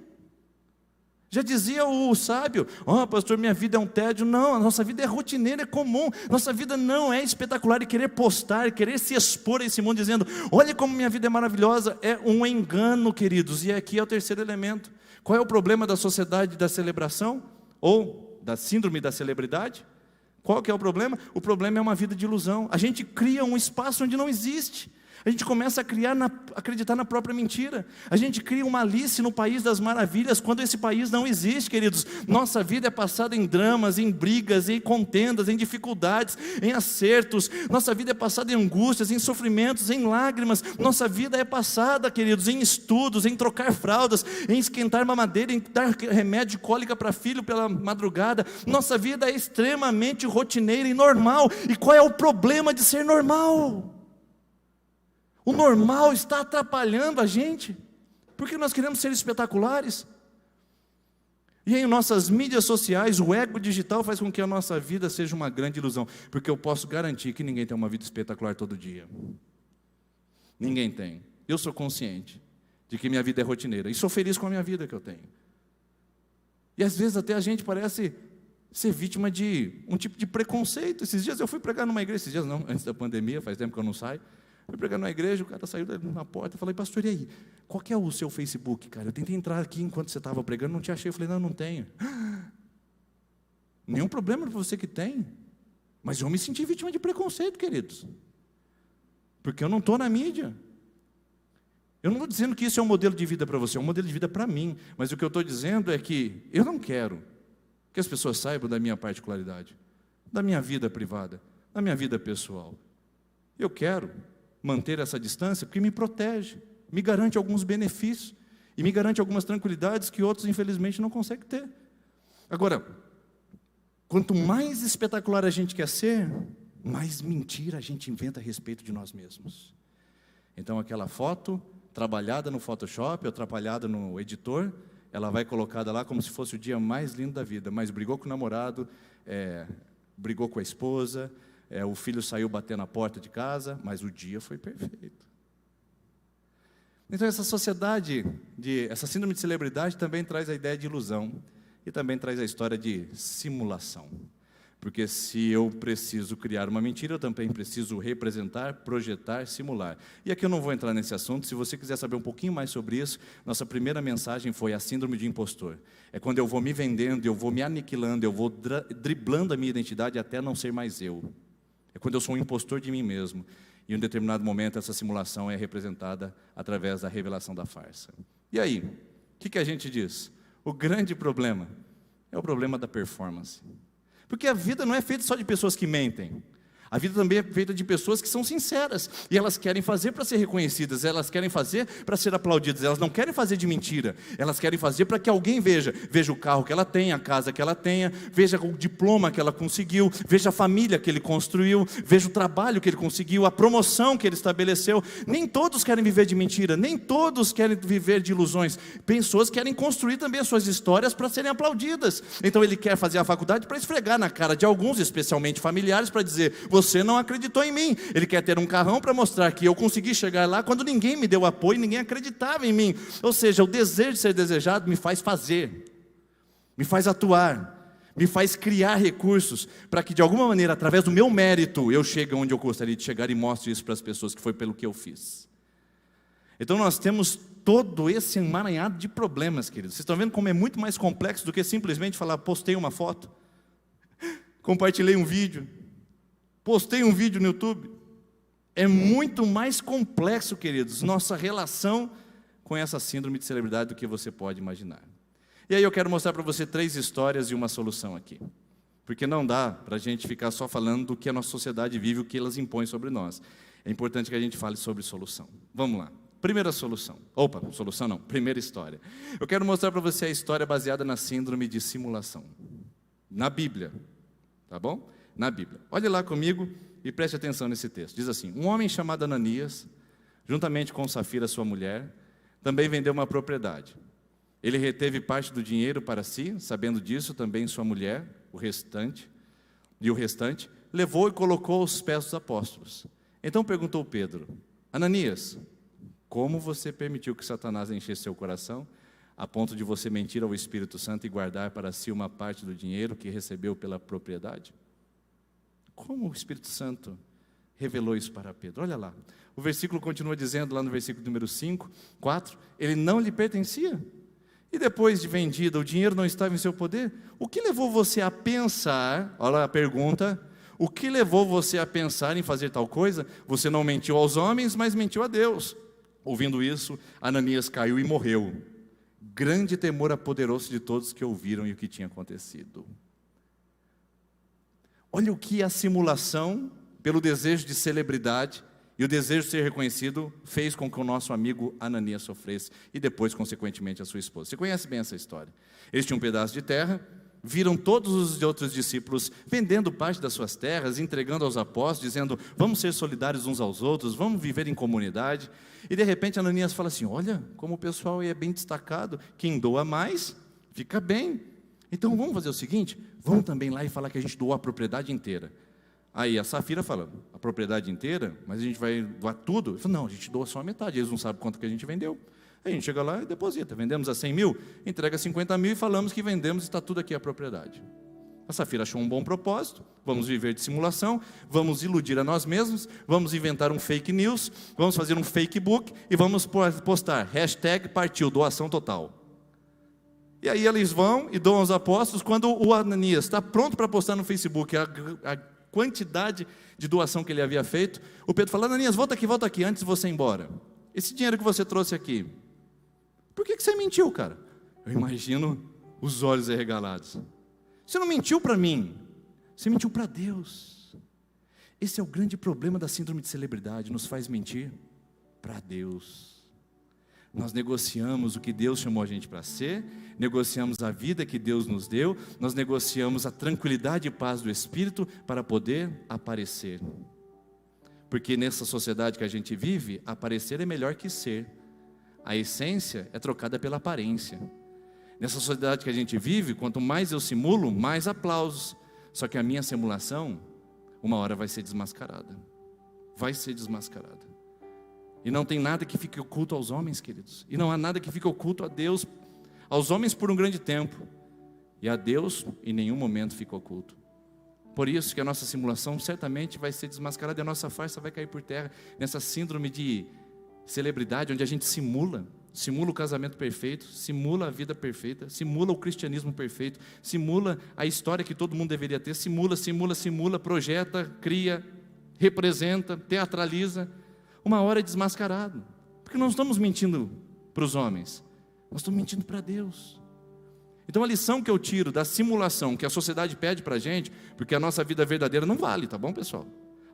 Já dizia o sábio, pastor, minha vida é um tédio. Não, a nossa vida é rotineira, é comum. Nossa vida não é espetacular e querer postar, querer se expor a esse mundo dizendo, olha como minha vida é maravilhosa. É um engano, queridos, e aqui é o terceiro elemento. Qual é o problema da sociedade da celebração? Ou da síndrome da celebridade? Qual que é o problema? O problema é uma vida de ilusão. A gente cria um espaço onde não existe. A gente começa a acreditar na própria mentira. A gente cria uma Alice no País das Maravilhas, quando esse país não existe, queridos. Nossa vida é passada em dramas, em brigas, em contendas, em dificuldades, em acertos. Nossa vida é passada em angústias, em sofrimentos, em lágrimas. Nossa vida é passada, queridos, em estudos, em trocar fraldas, em esquentar mamadeira, em dar remédio de cólica para filho pela madrugada. Nossa vida é extremamente rotineira e normal. E qual é o problema de ser normal? O normal está atrapalhando a gente, porque nós queremos ser espetaculares. E em nossas mídias sociais, o ego digital faz com que a nossa vida seja uma grande ilusão, porque eu posso garantir que ninguém tem uma vida espetacular todo dia. Ninguém tem. Eu sou consciente de que minha vida é rotineira, e sou feliz com a minha vida que eu tenho. E às vezes até a gente parece ser vítima de um tipo de preconceito. Esses dias eu fui pregar numa igreja, antes da pandemia, faz tempo que eu não saio. Fui pregar na igreja, o cara saiu na porta, eu falei, pastor, e aí? Qual que é o seu Facebook, cara? Eu tentei entrar aqui enquanto você estava pregando, não te achei. Eu falei, não tenho. Nenhum problema para você que tem. Mas eu me senti vítima de preconceito, queridos. Porque eu não estou na mídia. Eu não estou dizendo que isso é um modelo de vida para você, é um modelo de vida para mim. Mas o que eu estou dizendo é que eu não quero que as pessoas saibam da minha particularidade, da minha vida privada, da minha vida pessoal. Eu quero manter essa distância porque me protege, me garante alguns benefícios e me garante algumas tranquilidades que outros infelizmente não conseguem ter. Agora, quanto mais espetacular a gente quer ser, mais mentira a gente inventa a respeito de nós mesmos. Então aquela foto trabalhada no Photoshop ou trabalhada no editor, ela vai colocada lá como se fosse o dia mais lindo da vida, mas brigou com o namorado, brigou com a esposa, o filho saiu batendo na porta de casa, mas o dia foi perfeito. Então essa sociedade, essa síndrome de celebridade também traz a ideia de ilusão e também traz a história de simulação. Porque se eu preciso criar uma mentira, eu também preciso representar, projetar, simular. E aqui eu não vou entrar nesse assunto. Se você quiser saber um pouquinho mais sobre isso, nossa primeira mensagem foi a síndrome de impostor. É quando eu vou me vendendo, eu vou me aniquilando, eu vou driblando a minha identidade até não ser mais eu. É quando eu sou um impostor de mim mesmo. E em um determinado momento essa simulação é representada através da revelação da farsa. E aí, o que a gente diz? O grande problema é o problema da performance. Porque a vida não é feita só de pessoas que mentem. A vida também é feita de pessoas que são sinceras. E elas querem fazer para ser reconhecidas, elas querem fazer para ser aplaudidas. Elas não querem fazer de mentira. Elas querem fazer para que alguém veja. Veja o carro que ela tem, a casa que ela tenha, veja o diploma que ela conseguiu, veja a família que ele construiu, veja o trabalho que ele conseguiu, a promoção que ele estabeleceu. Nem todos querem viver de mentira, nem todos querem viver de ilusões. Pessoas querem construir também as suas histórias para serem aplaudidas. Então ele quer fazer a faculdade para esfregar na cara de alguns, especialmente familiares, para dizer, você não acreditou em mim. Ele quer ter um carrão para mostrar que eu consegui chegar lá quando ninguém me deu apoio, ninguém acreditava em mim. Ou seja, o desejo de ser desejado me faz fazer, me faz atuar, me faz criar recursos para que de alguma maneira, através do meu mérito, eu chegue onde eu gostaria de chegar e mostre isso para as pessoas que foi pelo que eu fiz. Então nós temos todo esse emaranhado de problemas, queridos. Vocês estão vendo como é muito mais complexo do que simplesmente falar, postei uma foto, compartilhei um vídeo, postei um vídeo no YouTube. É muito mais complexo, queridos, nossa relação com essa síndrome de celebridade do que você pode imaginar. E aí eu quero mostrar para você 3 histórias e uma solução aqui. Porque não dá para a gente ficar só falando do que a nossa sociedade vive, o que elas impõem sobre nós. É importante que a gente fale sobre solução. Vamos lá. Primeira solução. Solução não. Primeira história. Eu quero mostrar para você a história baseada na síndrome de simulação. Na Bíblia. Tá bom? Na Bíblia. Olhe lá comigo e preste atenção nesse texto. Diz assim: um homem chamado Ananias, juntamente com Safira, sua mulher, também vendeu uma propriedade. Ele reteve parte do dinheiro para si, sabendo disso também sua mulher, o restante, levou e colocou aos pés dos apóstolos. Então perguntou Pedro: Ananias, como você permitiu que Satanás enchesse seu coração, a ponto de você mentir ao Espírito Santo e guardar para si uma parte do dinheiro que recebeu pela propriedade? Como o Espírito Santo revelou isso para Pedro? Olha lá, o versículo continua dizendo, lá no versículo número 4, ele não lhe pertencia. E depois de vendido, o dinheiro não estava em seu poder? O que levou você a pensar, olha a pergunta, o que levou você a pensar em fazer tal coisa? Você não mentiu aos homens, mas mentiu a Deus. Ouvindo isso, Ananias caiu e morreu. Grande temor apoderou-se de todos que ouviram e o que tinha acontecido. Olha o que a simulação, pelo desejo de celebridade e o desejo de ser reconhecido, fez com que o nosso amigo Ananias sofresse e depois, consequentemente, a sua esposa. Você conhece bem essa história. Eles tinham um pedaço de terra, viram todos os outros discípulos vendendo parte das suas terras, entregando aos apóstolos, dizendo: vamos ser solidários uns aos outros, vamos viver em comunidade. E de repente Ananias fala assim: olha, como o pessoal é bem destacado, quem doa mais, fica bem. Então vamos fazer o seguinte, vamos também lá e falar que a gente doou a propriedade inteira. Aí a Safira fala: a propriedade inteira? Mas a gente vai doar tudo? Ele fala: não, a gente doa só a metade, eles não sabem quanto que a gente vendeu. Aí a gente chega lá e deposita, vendemos a 100 mil, entrega 50 mil e falamos que vendemos e está tudo aqui a propriedade. A Safira achou um bom propósito: vamos viver de simulação, vamos iludir a nós mesmos, vamos inventar um fake news, vamos fazer um fake book e vamos postar #partiu, doação total. E aí eles vão e doam aos apóstolos. Quando o Ananias está pronto para postar no Facebook a quantidade de doação que ele havia feito, o Pedro fala: Ananias, volta aqui, antes de você ir embora. Esse dinheiro que você trouxe aqui, por que você mentiu, cara? Eu imagino os olhos arregalados. Você não mentiu para mim, você mentiu para Deus. Esse é o grande problema da síndrome de celebridade, nos faz mentir para Deus. Nós negociamos o que Deus chamou a gente para ser, negociamos a vida que Deus nos deu, nós negociamos a tranquilidade e paz do Espírito para poder aparecer. Porque nessa sociedade que a gente vive, aparecer é melhor que ser. A essência é trocada pela aparência. Nessa sociedade que a gente vive, quanto mais eu simulo, mais aplausos. Só que a minha simulação, uma hora vai ser desmascarada. Vai ser desmascarada. E não tem nada que fique oculto aos homens, queridos. E não há nada que fique oculto a Deus. Aos homens por um grande tempo. E a Deus em nenhum momento fica oculto. Por isso que a nossa simulação certamente vai ser desmascarada e a nossa farsa vai cair por terra nessa síndrome de celebridade, onde a gente simula o casamento perfeito, simula a vida perfeita, simula o cristianismo perfeito, simula a história que todo mundo deveria ter, simula, projeta, cria, representa, teatraliza. Uma hora é desmascarado, porque não estamos mentindo para os homens, nós estamos mentindo para Deus. Então a lição que eu tiro da simulação que a sociedade pede para a gente, porque a nossa vida verdadeira não vale, tá bom, pessoal?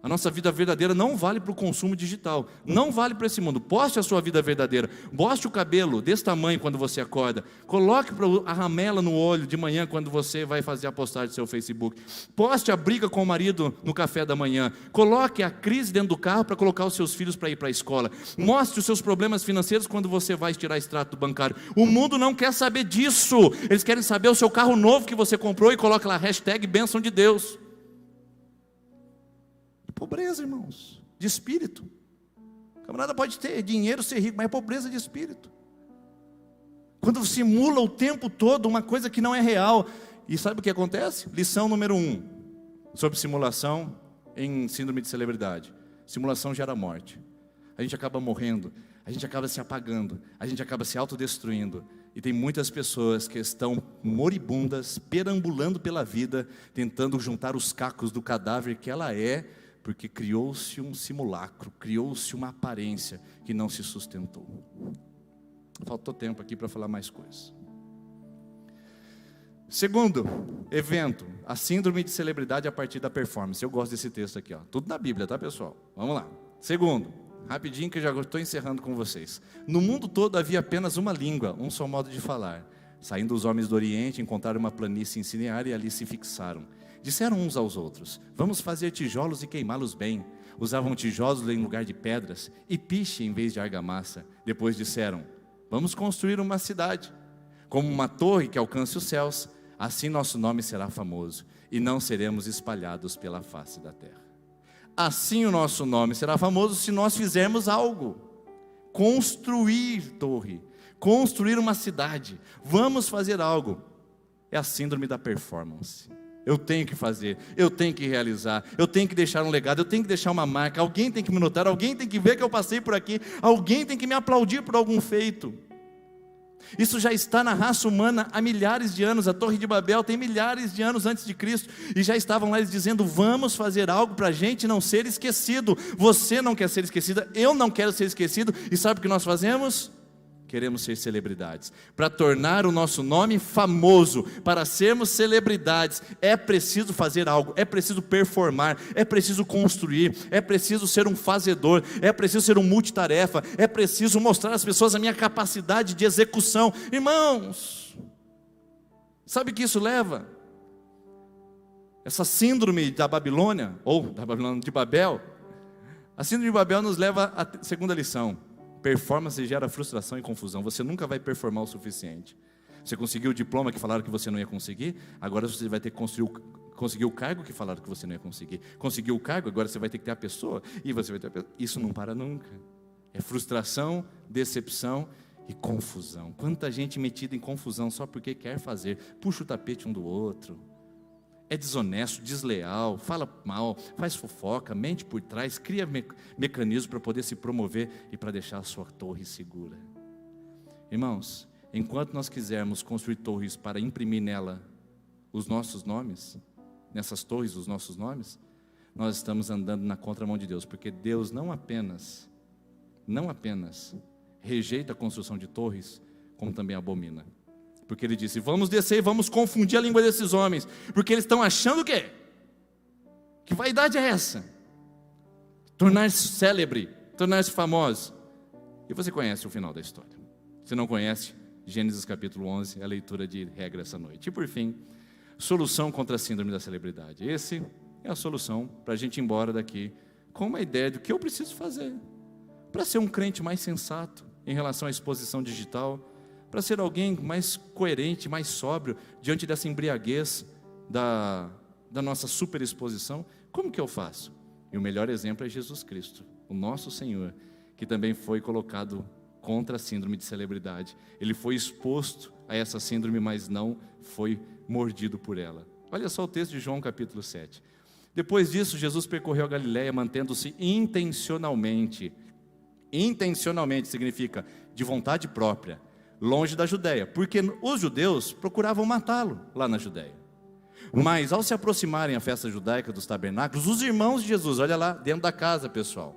A nossa vida verdadeira não vale para o consumo digital, não vale para esse mundo. Poste a sua vida verdadeira, boste o cabelo desse tamanho quando você acorda, coloque a ramela no olho de manhã quando você vai fazer a postagem do seu Facebook, poste a briga com o marido no café da manhã, coloque a crise dentro do carro para colocar os seus filhos para ir para a escola, mostre os seus problemas financeiros quando você vai tirar extrato bancário. O mundo não quer saber disso, eles querem saber o seu carro novo que você comprou e coloca lá #bênção de Deus. Pobreza, irmãos, de espírito. O camarada pode ter dinheiro, ser rico, mas é pobreza de espírito. Quando simula o tempo todo uma coisa que não é real. E sabe o que acontece? Lição número 1 sobre simulação em síndrome de celebridade. Simulação gera morte. A gente acaba morrendo, a gente acaba se apagando, a gente acaba se autodestruindo. E tem muitas pessoas que estão moribundas, perambulando pela vida, tentando juntar os cacos do cadáver que ela é, porque criou-se um simulacro, criou-se uma aparência que não se sustentou. Faltou tempo aqui para falar mais coisas. Segundo evento, a síndrome de celebridade a partir da performance. Eu gosto desse texto aqui, ó. Tudo na Bíblia, tá, pessoal? Vamos lá. Segundo, rapidinho que eu já estou encerrando com vocês. No mundo todo havia apenas uma língua, um só modo de falar. Saindo os homens do Oriente, encontraram uma planície em Sinear e ali se fixaram. Disseram uns aos outros: vamos fazer tijolos e queimá-los bem. Usavam tijolos em lugar de pedras e piche em vez de argamassa. Depois disseram: vamos construir uma cidade, como uma torre que alcance os céus. Assim nosso nome será famoso e não seremos espalhados pela face da terra. Assim o nosso nome será famoso se nós fizermos algo. Construir torre, construir uma cidade. Vamos fazer algo. É a síndrome da performance. Eu tenho que fazer, eu tenho que realizar, eu tenho que deixar um legado, eu tenho que deixar uma marca. Alguém tem que me notar, alguém tem que ver que eu passei por aqui, alguém tem que me aplaudir por algum feito. Isso já está na raça humana há milhares de anos. A Torre de Babel tem milhares de anos antes de Cristo, e já estavam lá eles dizendo: vamos fazer algo para a gente não ser esquecido. Você não quer ser esquecida, eu não quero ser esquecido. E sabe o que nós fazemos? Queremos ser celebridades. Para tornar o nosso nome famoso, para sermos celebridades, é preciso fazer algo, é preciso performar, é preciso construir, é preciso ser um fazedor, é preciso ser um multitarefa, é preciso mostrar às pessoas a minha capacidade de execução. Irmãos, sabe o que isso leva? Essa síndrome da Babilônia, ou da Babilônia de Babel, a síndrome de Babel nos leva à segunda lição. Performance gera frustração e confusão. Você nunca vai performar o suficiente. Você conseguiu o diploma que falaram que você não ia conseguir, agora você vai ter que conseguir o cargo que falaram que você não ia conseguir. Conseguiu o cargo, agora você vai ter que ter a pessoa, e você vai ter a pessoa. Isso não para nunca. É frustração, decepção e confusão. Quanta gente metida em confusão só porque quer fazer. Puxa o tapete um do outro. É desonesto, desleal, fala mal, faz fofoca, mente por trás, cria mecanismos para poder se promover e para deixar a sua torre segura. Irmãos, enquanto nós quisermos construir torres para imprimir nela os nossos nomes, nessas torres os nossos nomes, nós estamos andando na contramão de Deus, porque Deus não apenas rejeita a construção de torres, como também abomina. Porque ele disse: vamos descer e vamos confundir a língua desses homens, porque eles estão achando o quê? Que vaidade é essa? Tornar-se célebre, tornar-se famoso. E você conhece o final da história. Se não conhece, Gênesis capítulo 11 é a leitura de regra essa noite. E por fim, solução contra a síndrome da celebridade. Esse é a solução para a gente ir embora daqui com uma ideia do que eu preciso fazer para ser um crente mais sensato em relação à exposição digital, para ser alguém mais coerente, mais sóbrio, diante dessa embriaguez da nossa superexposição. Como que eu faço? E o melhor exemplo é Jesus Cristo, o nosso Senhor, que também foi colocado contra a síndrome de celebridade. Ele foi exposto a essa síndrome, mas não foi mordido por ela. Olha só o texto de João capítulo 7. Depois disso, Jesus percorreu a Galileia, mantendo-se intencionalmente significa de vontade própria, longe da Judéia, porque os judeus procuravam matá-lo lá na Judéia. Mas ao se aproximarem à festa judaica dos tabernáculos, os irmãos de Jesus, olha lá, dentro da casa, pessoal,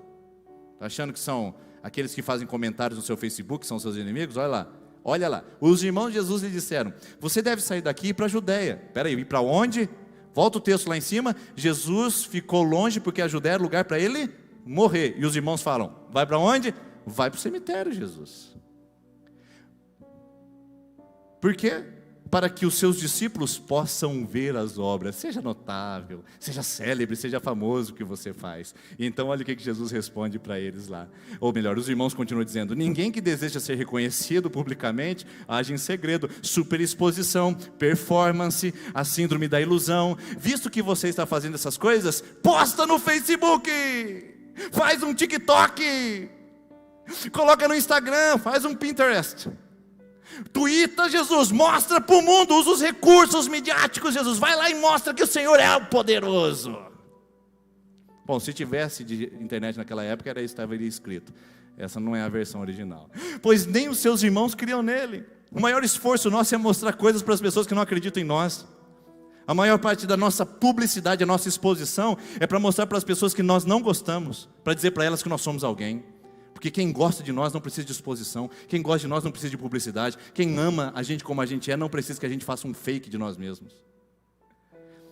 está achando que são aqueles que fazem comentários no seu Facebook, que são seus inimigos? Olha lá, os irmãos de Jesus lhe disseram: você deve sair daqui e ir para a Judéia. Espera aí, ir para onde? Volta o texto lá em cima. Jesus ficou longe porque a Judéia era lugar para ele morrer, e os irmãos falam: vai para onde? Vai para o cemitério, Jesus. Por quê? Para que os seus discípulos possam ver as obras. Seja notável, seja célebre, seja famoso o que você faz. Então olha o que Jesus responde para eles lá. Ou melhor, os irmãos continuam dizendo: ninguém que deseja ser reconhecido publicamente age em segredo. Superexposição, performance, a síndrome da ilusão. Visto que você está fazendo essas coisas, posta no Facebook, faz um TikTok, coloca no Instagram, faz um Pinterest. Tuita, Jesus, mostra para o mundo, usa os recursos midiáticos, Jesus, vai lá e mostra que o Senhor é o poderoso. Bom, se tivesse de internet naquela época, era isso que estava ali escrito. Essa não é a versão original. Pois nem os seus irmãos criam nele. O maior esforço nosso é mostrar coisas para as pessoas que não acreditam em nós. A maior parte da nossa publicidade, a nossa exposição, é para mostrar para as pessoas que nós não gostamos, para dizer para elas que nós somos alguém. Porque quem gosta de nós não precisa de exposição, quem gosta de nós não precisa de publicidade, quem ama a gente como a gente é não precisa que a gente faça um fake de nós mesmos.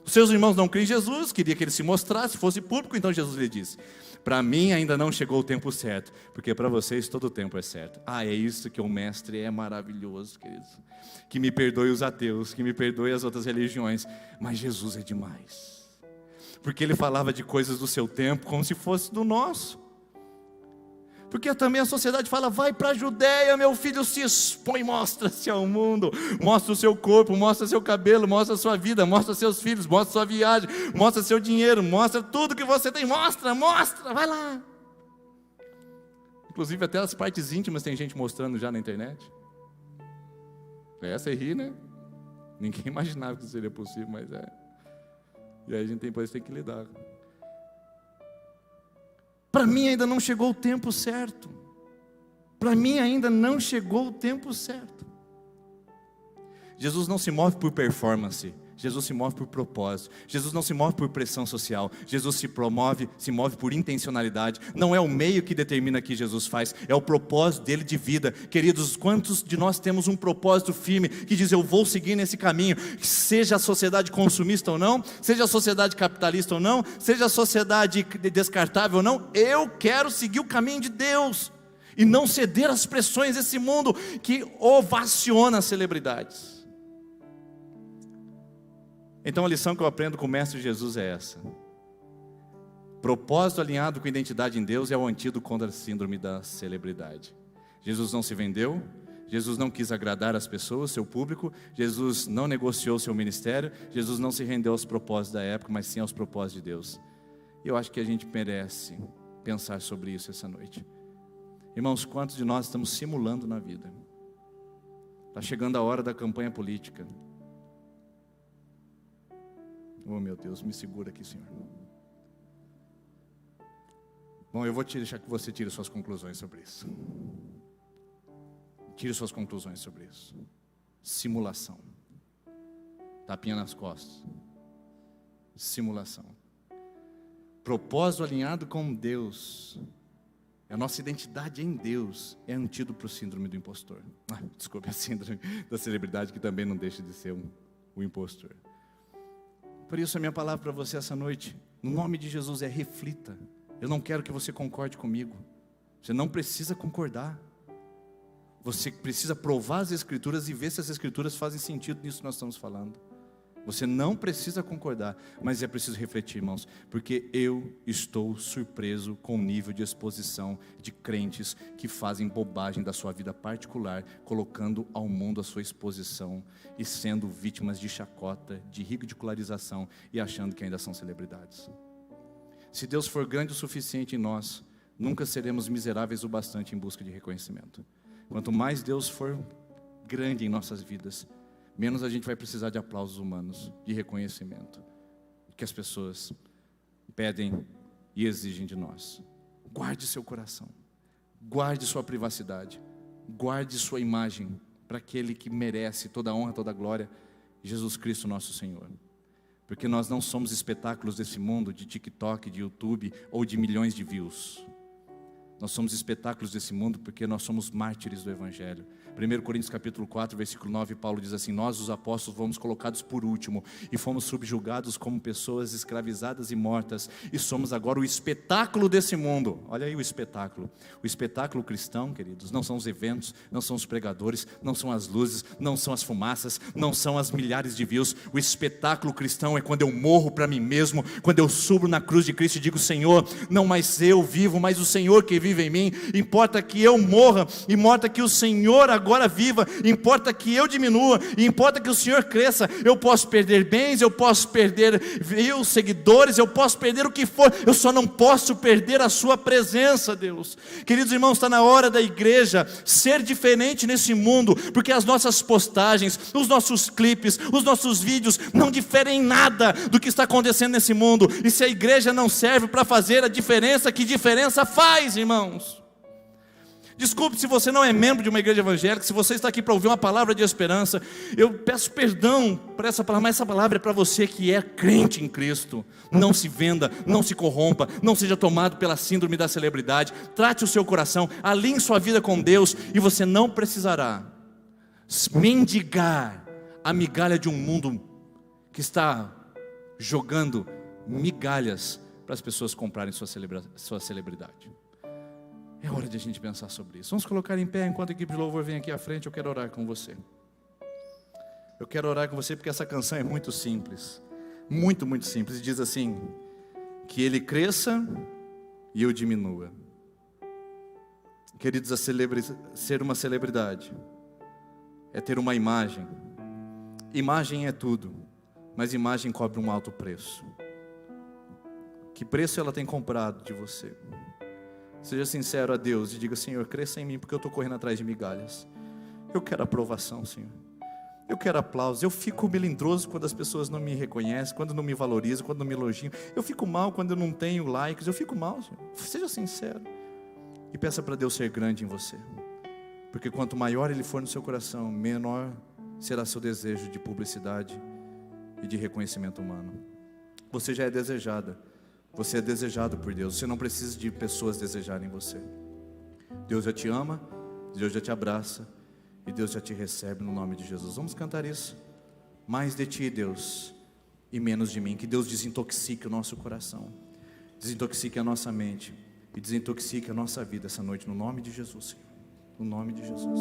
Os seus irmãos não creem em Jesus, queria que ele se mostrasse, fosse público, então Jesus lhe disse: para mim ainda não chegou o tempo certo, porque para vocês todo o tempo é certo. É isso que o mestre é maravilhoso, queridos. Que me perdoe os ateus, que me perdoe as outras religiões, mas Jesus é demais. Porque ele falava de coisas do seu tempo como se fosse do nosso. Porque também a sociedade fala: vai para a Judéia, meu filho, se expõe, mostra-se ao mundo, mostra o seu corpo, mostra seu cabelo, mostra a sua vida, mostra seus filhos, mostra sua viagem, mostra seu dinheiro, mostra tudo que você tem, mostra, vai lá. Inclusive até as partes íntimas tem gente mostrando já na internet. Você ri, né? Ninguém imaginava que isso seria possível, mas é. E aí a gente depois tem que lidar. Para mim ainda não chegou o tempo certo. Para mim ainda não chegou o tempo certo. Jesus não se move por performance. Jesus se move por propósito. Jesus não se move por pressão social. Jesus se move por intencionalidade. Não é o meio que determina o que Jesus faz, é o propósito dele de vida. Queridos, quantos de nós temos um propósito firme que diz: eu vou seguir nesse caminho, seja a sociedade consumista ou não, seja a sociedade capitalista ou não, seja a sociedade descartável ou não, eu quero seguir o caminho de Deus e não ceder às pressões desse mundo que ovaciona as celebridades. Então a lição que eu aprendo com o Mestre Jesus é essa: propósito alinhado com identidade em Deus é o antídoto contra a síndrome da celebridade. Jesus não se vendeu, Jesus não quis agradar as pessoas, seu público, Jesus não negociou seu ministério, Jesus não se rendeu aos propósitos da época, mas sim aos propósitos de Deus. E eu acho que a gente merece pensar sobre isso essa noite. Irmãos, quantos de nós estamos simulando na vida? Está chegando a hora da campanha política. Oh meu Deus, me segura aqui, Senhor. Bom, eu vou deixar que você tire suas conclusões sobre isso. Tire suas conclusões sobre isso. Simulação. Tapinha nas costas. Simulação. Propósito alinhado com Deus. A nossa identidade em Deus é antídoto para o síndrome do impostor. Desculpe, a síndrome da celebridade, que também não deixa de ser um impostor. Por isso a minha palavra para você essa noite, no nome de Jesus, é: reflita. Eu não quero que você concorde comigo. Você não precisa concordar. Você precisa provar as Escrituras e ver se as Escrituras fazem sentido nisso que nós estamos falando. Você não precisa concordar, mas é preciso refletir, irmãos, porque eu estou surpreso com o nível de exposição de crentes que fazem bobagem da sua vida particular, colocando ao mundo a sua exposição e sendo vítimas de chacota, de ridicularização e achando que ainda são celebridades. Se Deus for grande o suficiente em nós, nunca seremos miseráveis o bastante em busca de reconhecimento. Quanto mais Deus for grande em nossas vidas, menos a gente vai precisar de aplausos humanos, de reconhecimento que as pessoas pedem e exigem de nós. Guarde seu coração, guarde sua privacidade, guarde sua imagem para aquele que merece toda a honra, toda a glória, Jesus Cristo nosso Senhor. Porque nós não somos espetáculos desse mundo de TikTok, de YouTube ou de milhões de views. Nós somos espetáculos desse mundo porque nós somos mártires do Evangelho. 1 Coríntios capítulo 4, versículo 9, Paulo diz assim: nós os apóstolos fomos colocados por último e fomos subjugados como pessoas escravizadas e mortas, e somos agora o espetáculo desse mundo. Olha aí o espetáculo cristão, queridos, não são os eventos, não são os pregadores, não são as luzes, não são as fumaças, não são as milhares de views. O espetáculo cristão é quando eu morro para mim mesmo, quando eu subo na cruz de Cristo e digo: Senhor, não mais eu vivo, mas o Senhor que vive em mim. Importa que eu morra, importa que o Senhor agora viva, importa que eu diminua, importa que o Senhor cresça. Eu posso perder bens, eu posso perder views, seguidores, eu posso perder o que for, eu só não posso perder a sua presença, Deus. Queridos irmãos, está na hora da igreja ser diferente nesse mundo, porque as nossas postagens, os nossos clipes, os nossos vídeos não diferem em nada do que está acontecendo nesse mundo. E se a igreja não serve para fazer a diferença, que diferença faz, irmãos? Desculpe se você não é membro de uma igreja evangélica, se você está aqui para ouvir uma palavra de esperança, eu peço perdão por essa palavra, mas essa palavra é para você que é crente em Cristo. Não se venda, não se corrompa, não seja tomado pela síndrome da celebridade. Trate o seu coração, alinhe sua vida com Deus, e você não precisará mendigar a migalha de um mundo que está jogando migalhas para as pessoas comprarem sua celebridade. É hora de a gente pensar sobre isso. Vamos colocar em pé enquanto a equipe de louvor vem aqui à frente. Eu quero orar com você. Eu quero orar com você porque essa canção é muito simples. Muito, muito simples. E diz assim: que Ele cresça e eu diminua. Queridos, ser uma celebridade é ter uma imagem. Imagem é tudo, mas imagem cobra um alto preço. Que preço ela tem comprado de você? Seja sincero a Deus e diga: Senhor, cresça em mim, porque eu estou correndo atrás de migalhas. Eu quero aprovação, Senhor. Eu quero aplausos. Eu fico melindroso quando as pessoas não me reconhecem, quando não me valorizam, quando não me elogiam. Eu fico mal quando eu não tenho likes. Eu fico mal, Senhor. Seja sincero. E peça para Deus ser grande em você. Porque quanto maior Ele for no seu coração, menor será seu desejo de publicidade e de reconhecimento humano. Você já é desejada. Você é desejado por Deus. Você não precisa de pessoas desejarem você. Deus já te ama, Deus já te abraça e Deus já te recebe no nome de Jesus. Vamos cantar isso. Mais de ti, Deus, e menos de mim. Que Deus desintoxique o nosso coração, desintoxique a nossa mente e desintoxique a nossa vida essa noite, no nome de Jesus, Senhor. No nome de Jesus.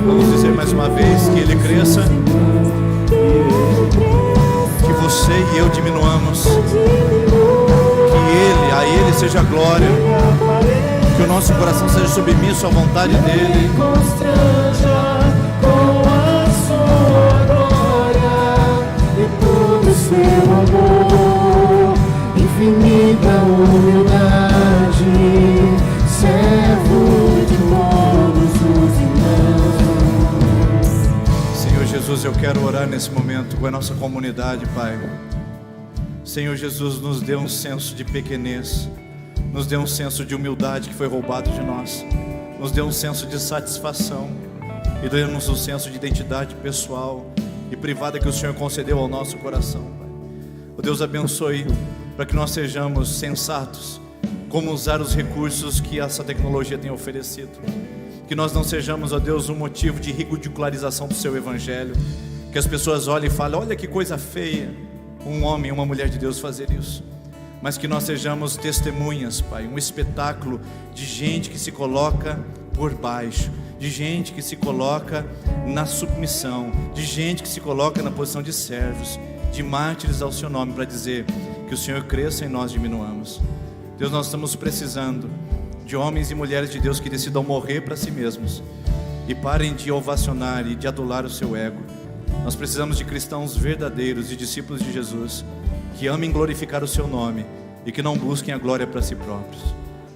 Vamos dizer mais uma vez: que Ele cresça, que você e eu diminuamos, que a Ele seja a glória, que o nosso coração seja submisso à vontade dEle. Seu amor, infinita humildade, servo de todos os irmãos. Senhor Jesus, eu quero orar nesse momento com a nossa comunidade, Pai. Senhor Jesus, nos dê um senso de pequenez, nos dê um senso de humildade que foi roubado de nós, nos dê um senso de satisfação e dê-nos um senso de identidade pessoal e privada que o Senhor concedeu ao nosso coração, Pai. O Deus abençoe para que nós sejamos sensatos como usar os recursos que essa tecnologia tem oferecido. Que nós não sejamos, ó Deus, um motivo de ridicularização do seu evangelho. Que as pessoas olhem e falem: olha que coisa feia, um homem, uma mulher de Deus fazer isso. Mas que nós sejamos testemunhas, Pai, um espetáculo de gente que se coloca por baixo, de gente que se coloca na submissão, de gente que se coloca na posição de servos, de mártires ao seu nome, para dizer que o Senhor cresça e nós diminuamos. Deus, nós estamos precisando de homens e mulheres de Deus que decidam morrer para si mesmos e parem de ovacionar e de adular o seu ego. Nós precisamos de cristãos verdadeiros e discípulos de Jesus, que amem glorificar o seu nome e que não busquem a glória para si próprios.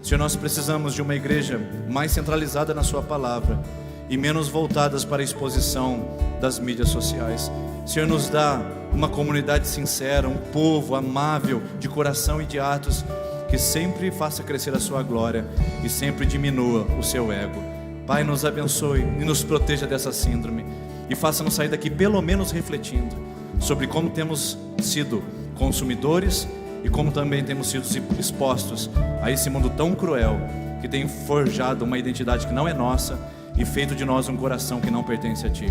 Senhor, nós precisamos de uma igreja mais centralizada na sua palavra e menos voltadas para a exposição das mídias sociais. Senhor, nos dá uma comunidade sincera, um povo amável de coração e de atos, que sempre faça crescer a sua glória e sempre diminua o seu ego. Pai, nos abençoe e nos proteja dessa síndrome e faça-nos sair daqui pelo menos refletindo sobre como temos sido consumidores e como também temos sido expostos a esse mundo tão cruel, que tem forjado uma identidade que não é nossa e feito de nós um coração que não pertence a Ti.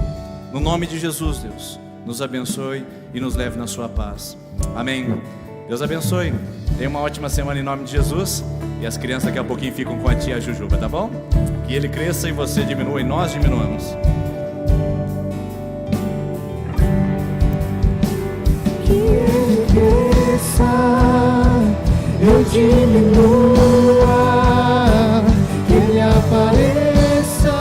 No nome de Jesus, Deus, nos abençoe e nos leve na sua paz. Amém. Deus abençoe. Tenha uma ótima semana em nome de Jesus. E as crianças daqui a pouquinho ficam com a tia Jujuba, tá bom? Que ele cresça e você diminua e nós diminuamos. Que ele cresça, eu diminua, que ele apareça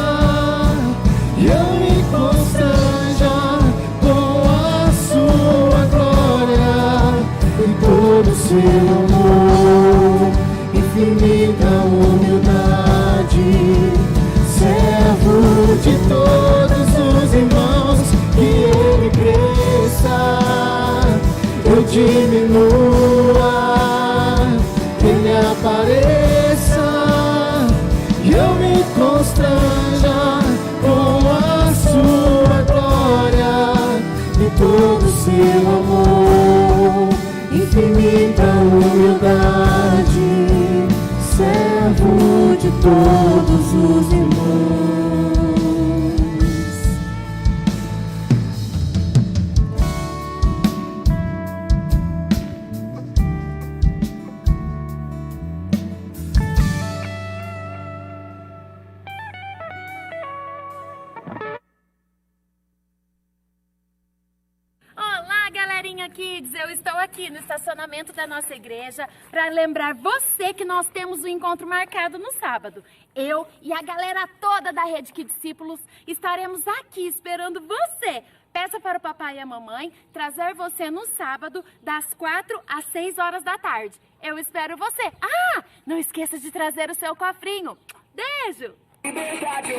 e eu me constranja com a sua glória e todo o seu amor, infinita humildade, servo de todos os irmãos. Que ele cresça, eu diminua, que ele apareça e eu me constranja com a sua glória e todo o seu amor, infinita humildade, servo de todos os irmãos. Kids, eu estou aqui no estacionamento da nossa igreja para lembrar você que nós temos um encontro marcado no sábado. Eu e a galera toda da Rede Que Discípulos estaremos aqui esperando você. Peça para o papai e a mamãe trazer você no sábado das 4 às 6 horas da tarde. Eu espero você. Ah, não esqueça de trazer o seu cofrinho. Beijo! Liberdade,